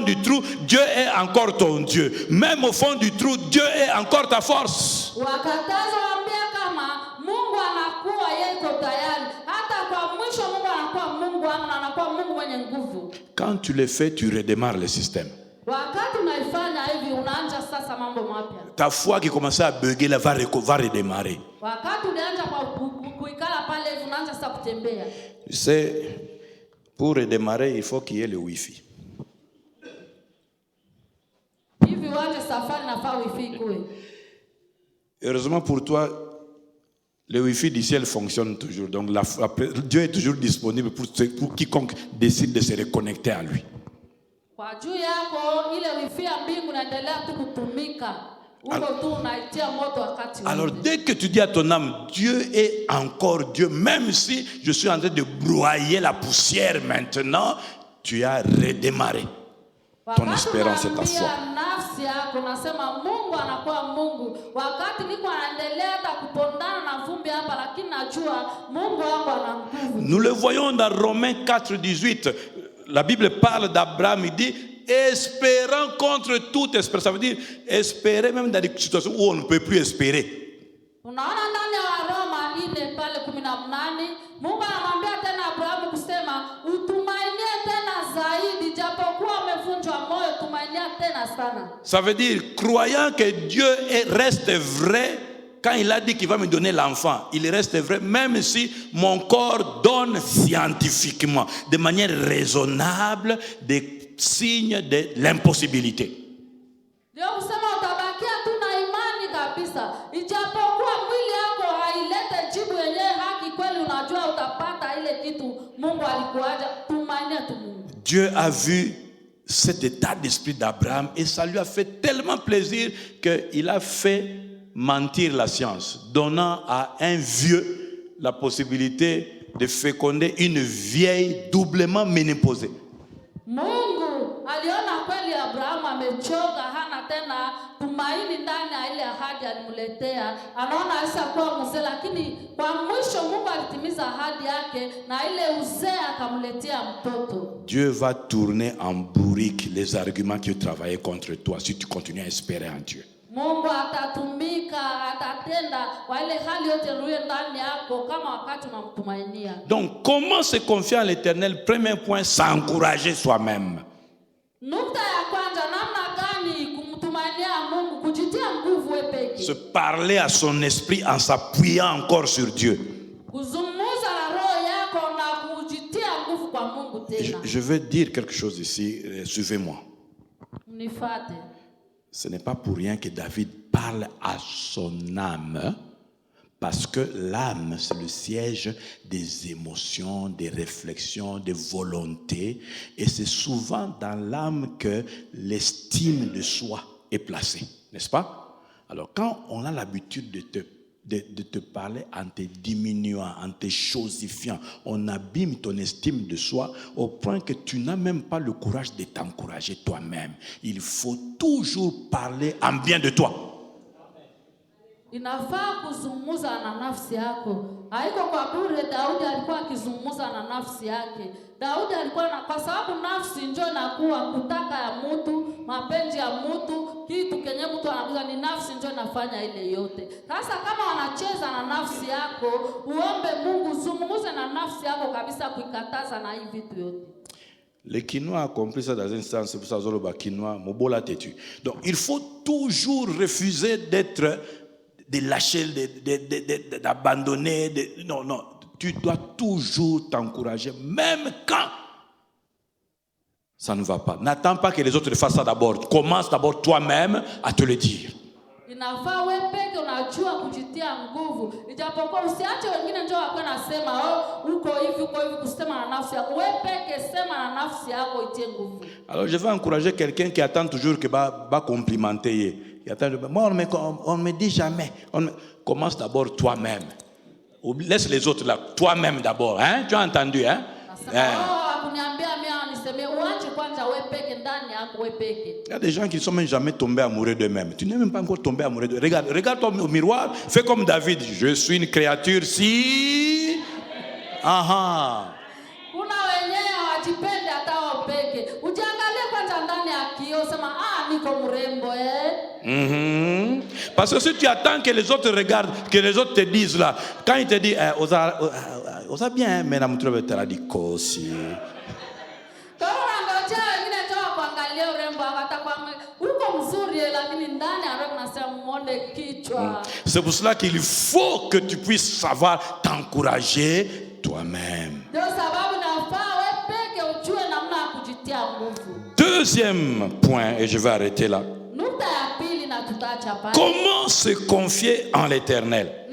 Speaker 3: du trou, Dieu est encore ton Dieu. Même au fond du trou, Dieu est encore ta force.
Speaker 1: Wakataza waambia kama Mungu anakuwa yeye iko tayari. Hata kwa mwisho Mungu anakuwa Mungu wangu na anakuwa Mungu mwenye nguvu.
Speaker 3: Quand tu le fais, tu redémarres le système.
Speaker 1: Wakati unaifanya hivi unaanza sasa mambo mapya.
Speaker 3: Ta foi qui commençait à bugger là, va redémarrer.
Speaker 1: Wakati unaanza kuikala pale hivi unaanza sasa kutembea.
Speaker 3: Tu sais, pour redémarrer, il faut qu'il y ait le wifi.
Speaker 1: Hivi waje safari na fa wifi kuwe.
Speaker 3: Heureusement pour toi, le wifi du ciel fonctionne toujours. Donc Dieu est toujours disponible pour quiconque décide de se reconnecter à lui.
Speaker 1: Kwa juu yako ile wifi ya mbingu inaendelea tu kutumika. Uko tu unaitia moto wakati wote.
Speaker 3: Alors dès que tu dis à ton âme, Dieu est encore Dieu, même si je suis en train de broyer la poussière maintenant, tu as redémarré. Ton espérance est ta foi.
Speaker 1: Nafsi yako nasema Mungu anakuwa Mungu. Wakati niko anaendelea hata kupondana na vumbi hapa, lakini najua Mungu wangu ana nguvu.
Speaker 3: Nous le voyons dans Romains 4:18. La Bible parle d'Abraham, il dit espérant contre toute espérance. Ça veut dire espérer même dans des situations où on ne peut plus espérer.
Speaker 1: Unaona ndani ya Roma ile pale 18 Mungu anamwambia tena Abrahamu kusema utumainie tena zaidi japokuwa umevunjwa moyo, tumainia tena sana.
Speaker 3: Ça veut dire croyant que Dieu reste vrai. Quand il a dit qu'il va me donner l'enfant, il reste vrai, même si mon corps donne scientifiquement, de manière raisonnable, des signes de l'impossibilité.
Speaker 1: Ndio kusema utabakia tu na imani kabisa. Ijapokuwa mwili yako hailete jibu yenyewe haki, kweli unajua utapata ile kitu Mungu alikuaja, tumainia tu Mungu.
Speaker 3: Dieu a vu cet état d'esprit d'Abraham et ça lui a fait tellement plaisir qu'il a fait mentir la science, donnant à un vieux la possibilité de féconder une vieille doublement ménopausée.
Speaker 1: Mungu aliona kweli Abrahamu amechoka, hana tena tumaini ndani ya ile ahadi alimletea. Anaona alishakuwa mzee, lakini kwa mwisho Mungu alitimiza ahadi yake na ile uzee akamletea mtoto.
Speaker 3: Dieu va tourner en bourrique les arguments qui travaillaient contre toi si tu continues à espérer en Dieu.
Speaker 1: Mungu atatumika, atatenda kwa ile hali yote iliyo ndani yako kama wakati unamtumainia.
Speaker 3: Donc comment se confier en l'Éternel? Premier point, s'encourager soi-même.
Speaker 1: Nukta ya kwanza, namna gani kumtumainia Mungu, kujitia nguvu wewe peke.
Speaker 3: Se parler à son esprit en s'appuyant encore sur Dieu.
Speaker 1: Kuzungumza na roho yako na kujitia nguvu kwa Mungu tena.
Speaker 3: Je vais dire quelque chose ici, suivez-moi.
Speaker 1: Mnifuate.
Speaker 3: Ce n'est pas pour rien que David parle à son âme, parce que l'âme, c'est le siège des émotions, des réflexions, des volontés, et c'est souvent dans l'âme que l'estime de soi est placée, n'est-ce pas? Alors quand on a l'habitude de te parler en te diminuant, en te chosifiant, on abîme ton estime de soi au point que tu n'as même pas le courage de t'encourager toi-même. Il faut toujours parler en bien de toi.
Speaker 1: Inafaa kuzungumza na nafsi yako. Haiko kwa bure. Daudi alikuwa akizungumza na nafsi yake. Daudi alikuwa kwa sababu nafsi njoo inakuwa kutaka ya mtu, mapenzi ya mtu, kitu kenye mtu anakuza ni nafsi njoo inafanya ile yote. Sasa kama wanacheza na nafsi yako, uombe Mungu, zungumza na nafsi yako kabisa kuikataza na hii vitu yote.
Speaker 3: Les Quinois ont compris ça dans un sens, c'est pour ça que les Quinois, Mobola têtu. Donc il faut toujours refuser de lâcher, d'abandonner. Non, tu dois toujours t'encourager, même quand ça ne va pas. N'attends pas que les autres fassent ça d'abord. Commence d'abord toi-même à te le dire.
Speaker 1: Inafaa wewe peke unajua kujitia nguvu. Ijapokuwa usiache wengine njoo wako nasema uko hivi kusema na nafsi yako. Wewe peke sema na nafsi yako itie nguvu.
Speaker 3: Alors je vais encourager quelqu'un qui attend toujours que va complimenter. Moi on me dit jamais. Commence d'abord toi-même. Laisse les autres là. Toi-même d'abord, hein? Tu as entendu, hein?
Speaker 1: Kuniambia mimi nisemee uache kwanza wewe peke ndani yako wewe peke.
Speaker 3: Il y a des gens qui ne sont même jamais tombés amoureux d'eux-mêmes. Tu n'es même pas encore tombé amoureux d'eux. Regarde-toi au miroir, fais comme David. Je suis une créature si... Aha.
Speaker 1: Kuna wenyewe hawajipende hata wao peke. Ujiangalie kwanza ndani ya kioo sema niko mrembo
Speaker 3: Parce que si tu attends que les autres regardent, que les autres te disent là, quand ils te disent osa bien, mais na mtu wewe taradiko aussi. C'est pour cela qu'il faut que tu puisses savoir t'encourager toi-même. Deuxième point, et je vais arrêter là. Comment se confier en l'Éternel?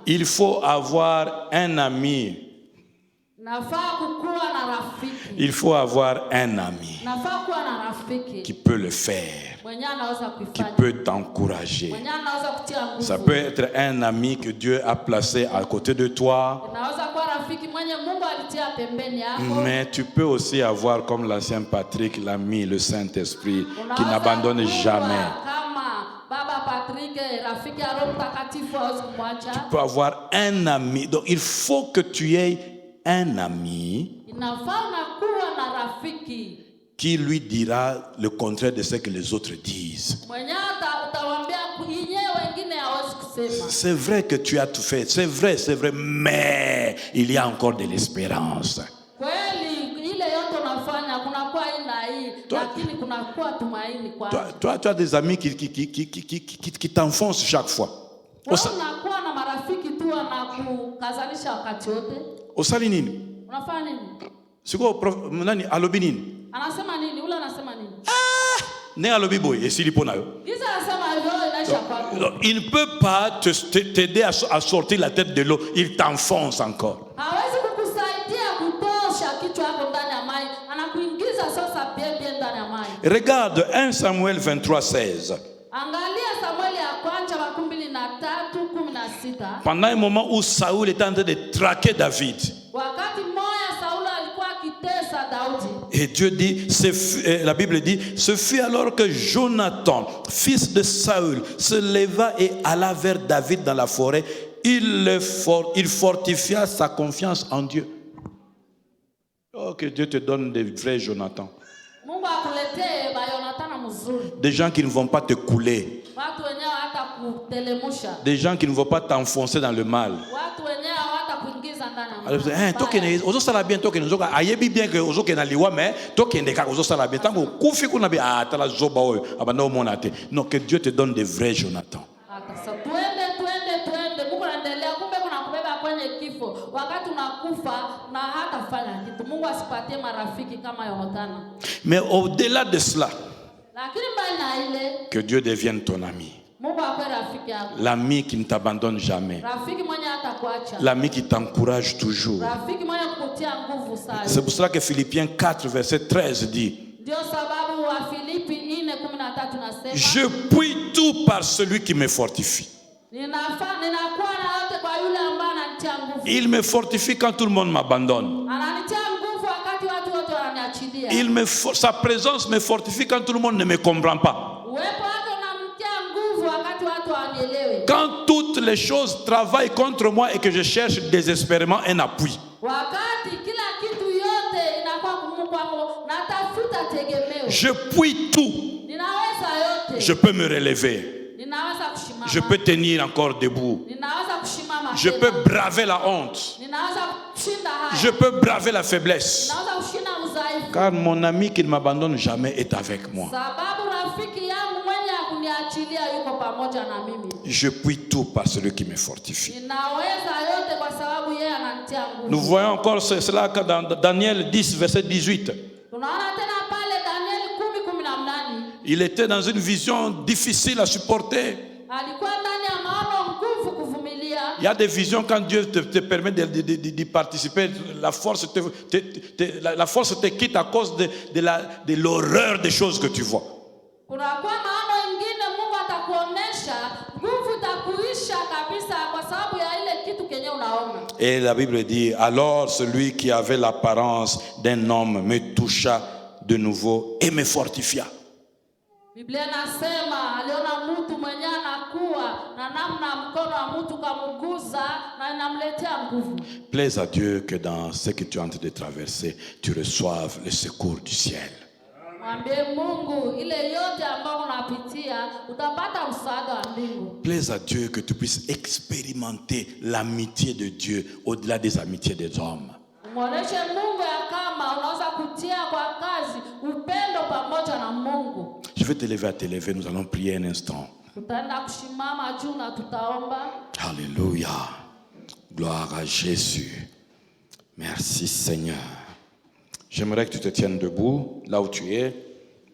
Speaker 3: Il faut avoir un ami. Il faut avoir un ami qui peut le faire, qui peut t'encourager. Ça peut être un ami que Dieu a placé à côté de toi. Mais tu peux aussi avoir comme l'ancien Patrick, l'ami, le Saint-Esprit, qui n'abandonne jamais. Tu peux avoir un ami. Donc il faut que tu aies un ami qui lui dira le contraire de ce que les autres disent. C'est vrai que tu as tout fait, c'est vrai, mais il y a encore de l'espérance. Toi, tu as des amis qui t'enfoncent chaque fois. Osali nini?
Speaker 1: Unafanya nini?
Speaker 3: Siko nani alobi nini?
Speaker 1: Anasema nini? Ule anasema nini?
Speaker 3: Ne alobi boy esili pona yo.
Speaker 1: Giza anasema hivyo inaisha kwako.
Speaker 3: Il ne peut pas t'aider à sortir la tête de l'eau, il t'enfonce encore.
Speaker 1: Hawezi kukusaidia kutosha kichwa hapo ndani ya maji, anakuingiza sasa bien ndani ya maji.
Speaker 3: Regarde 1 Samuel 23:16.
Speaker 1: Angalia Samueli ya kwanza 23:16.
Speaker 3: Pendant un moment où Saoul était en train de traquer David. Et Dieu dit, la Bible dit, ce fut alors que Jonathan, fils de Saül, se leva et alla vers David dans la forêt. Il fortifia sa confiance en Dieu. Oh, que Dieu te donne des vrais Jonathan. Des gens qui ne vont pas te couler. Des gens qui ne vont pas t'enfoncer dans le mal. Ozo sala bien toke nzoka ayebi bien que ozo ke na liwa mais toke ndeka ozo sala bien tango kufi kuna bi atala zoba oyo abana omona te. Non, que Dieu te donne des vrais Jonathan.
Speaker 1: Tuende Mungu anaendelea kumbe kuna kubeba kwenye kifo wakati unakufa na hata fanya kitu. Mungu asipatie marafiki kama Jonathan.
Speaker 3: Mais au-delà de cela,
Speaker 1: lakini mbali na ile,
Speaker 3: que Dieu devienne ton ami. L'ami qui ne t'abandonne jamais. L'ami qui t'encourage toujours. C'est pour cela que Philippiens 4, verset 13 dit: je puis tout par celui qui me fortifie. Il me fortifie quand tout le monde m'abandonne. Sa présence me fortifie quand tout le monde ne me comprend pas. Quand toutes les choses travaillent contre moi et que je cherche désespérément un appui. Je puis tout. Je peux me relever. Je peux tenir encore debout. Je peux braver la honte. Je peux braver la faiblesse. Car mon ami qui ne m'abandonne jamais est avec moi. Je puis tout par celui qui me fortifie. Nous voyons encore cela dans Daniel 10, verset 18. Il était dans une vision difficile à supporter. Il y a des visions quand Dieu te permet d'y participer, la force te quitte à cause de l'horreur des choses que tu vois. Et la Bible dit, alors celui qui avait l'apparence d'un homme me toucha de nouveau et me fortifia.
Speaker 1: Biblia inasema aliona mtu mwenye anakuwa na namna mkono wa mtu kamguza na inamletea nguvu.
Speaker 3: Plaise à Dieu que dans ce que tu es en train de traverser, tu reçoives le secours du ciel.
Speaker 1: Mwambie Mungu ile yote ambayo unapitia utapata msaada wa mbingu.
Speaker 3: Plaise à Dieu que tu puisses expérimenter l'amitié de Dieu au-delà des amitiés des hommes.
Speaker 1: Muoneshe Mungu ya kama unaweza kutia kwa kazi upendo pamoja na Mungu.
Speaker 3: Je vais te lever à te lever, nous allons prier un instant.
Speaker 1: Tutaenda kushimama juu na tutaomba.
Speaker 3: Alléluia. Gloire à Jésus. Merci Seigneur. J'aimerais que tu te tiennes debout, là où tu es,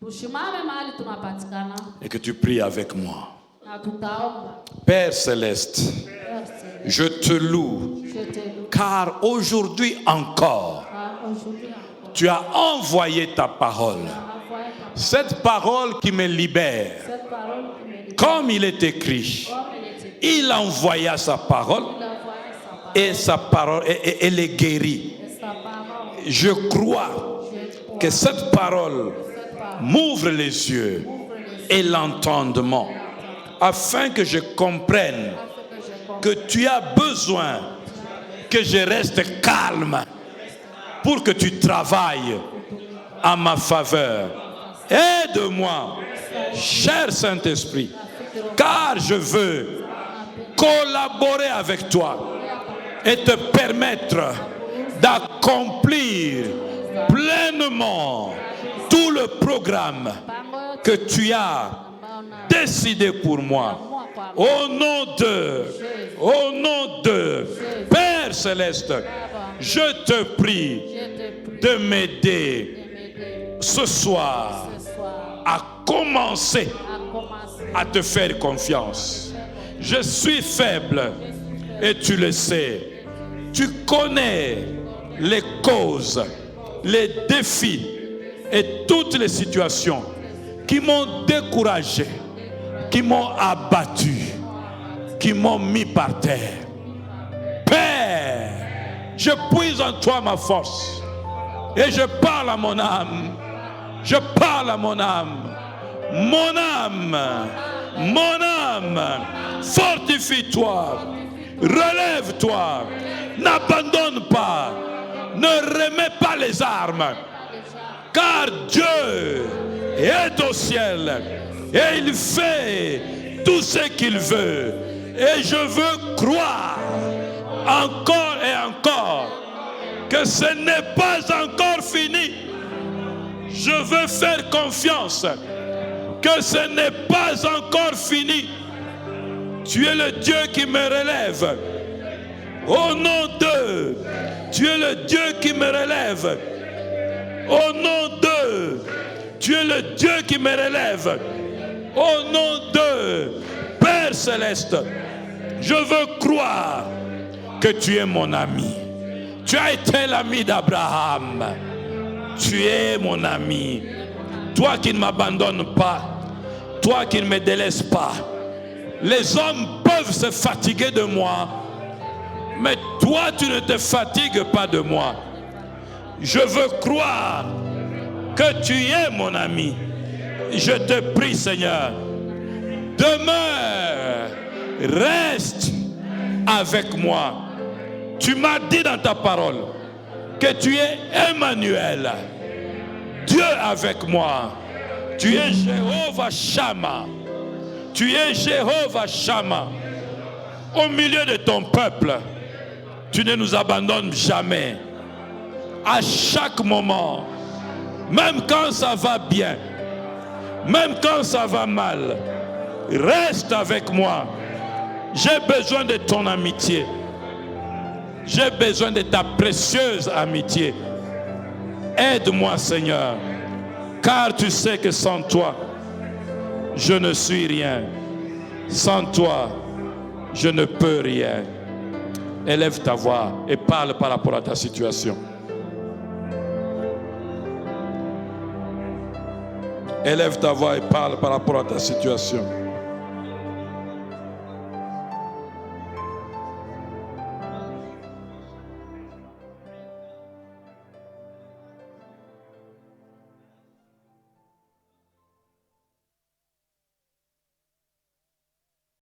Speaker 1: Tushimame mahali tunapatikana
Speaker 3: et que tu pries avec moi.
Speaker 1: na tutaomba.
Speaker 3: Père Céleste,
Speaker 1: Merci.
Speaker 3: je te loue,
Speaker 1: Je te loue.
Speaker 3: car aujourd'hui encore,
Speaker 1: Aujourd'hui,
Speaker 3: tu as envoyé ta parole.
Speaker 1: envoie ta
Speaker 3: Cette parole qui me libère,
Speaker 1: cette parole qui me dit,
Speaker 3: comme il est écrit,
Speaker 1: comme il était,
Speaker 3: il envoya sa parole
Speaker 1: il envoie sa parole
Speaker 3: et sa parole, elle est guérie.
Speaker 1: et sa parole.
Speaker 3: Je crois
Speaker 1: Je crois
Speaker 3: que cette parole
Speaker 1: cette parole
Speaker 3: m'ouvre les yeux et l'entendement, afin que je comprenne
Speaker 1: que je comprends.
Speaker 3: que tu as besoin que je reste calme pour que tu travailles à ma faveur. Aide-moi, cher Saint-Esprit, car je veux collaborer avec toi et te permettre d'accomplir pleinement tout le programme que tu as décidé pour moi. Au nom de Père Céleste, je te prie de m'aider ce soir à commencer à te faire confiance. Je suis faible et tu le sais. Tu connais les causes, les défis et toutes les situations qui m'ont découragé, qui m'ont abattu, qui m'ont mis par terre. Père, je puise en toi ma force et je parle à mon âme. Je parle à mon âme. Mon âme, mon âme, fortifie-toi, relève-toi, n'abandonne pas, ne remets pas les armes, car Dieu est au ciel et il fait tout ce qu'il veut. Et je veux croire encore et encore que ce n'est pas encore fini. Je veux faire confiance que ce n'est pas encore fini. Tu es le Dieu qui me relève. Au nom de, tu es le Dieu qui me relève. Au nom de, tu es le Dieu qui me relève. Au nom de Père Céleste, je veux croire que tu es mon ami. Tu as été l'ami d'Abraham. Tu es mon ami. Toi qui ne m'abandonnes pas, toi qui ne me délaisses pas. Les hommes peuvent se fatiguer de moi, mais toi tu ne te fatigues pas de moi. Je veux croire que tu es mon ami. Je te prie, Seigneur, demeure, reste avec moi. Tu m'as dit dans ta parole que tu es Emmanuel, Dieu avec moi. Tu es Jéhovah Shammah. Tu es Jéhovah Shammah. Au milieu de ton peuple, tu ne nous abandonnes jamais. À chaque moment, même quand ça va bien, même quand ça va mal, reste avec moi. J'ai besoin de ton amitié. J'ai besoin de ta précieuse amitié. Aide-moi, Seigneur, car tu sais que sans toi, je ne suis rien. Sans toi, je ne peux rien. Élève ta voix et parle par rapport à ta situation. Élève ta voix et parle par rapport à ta situation.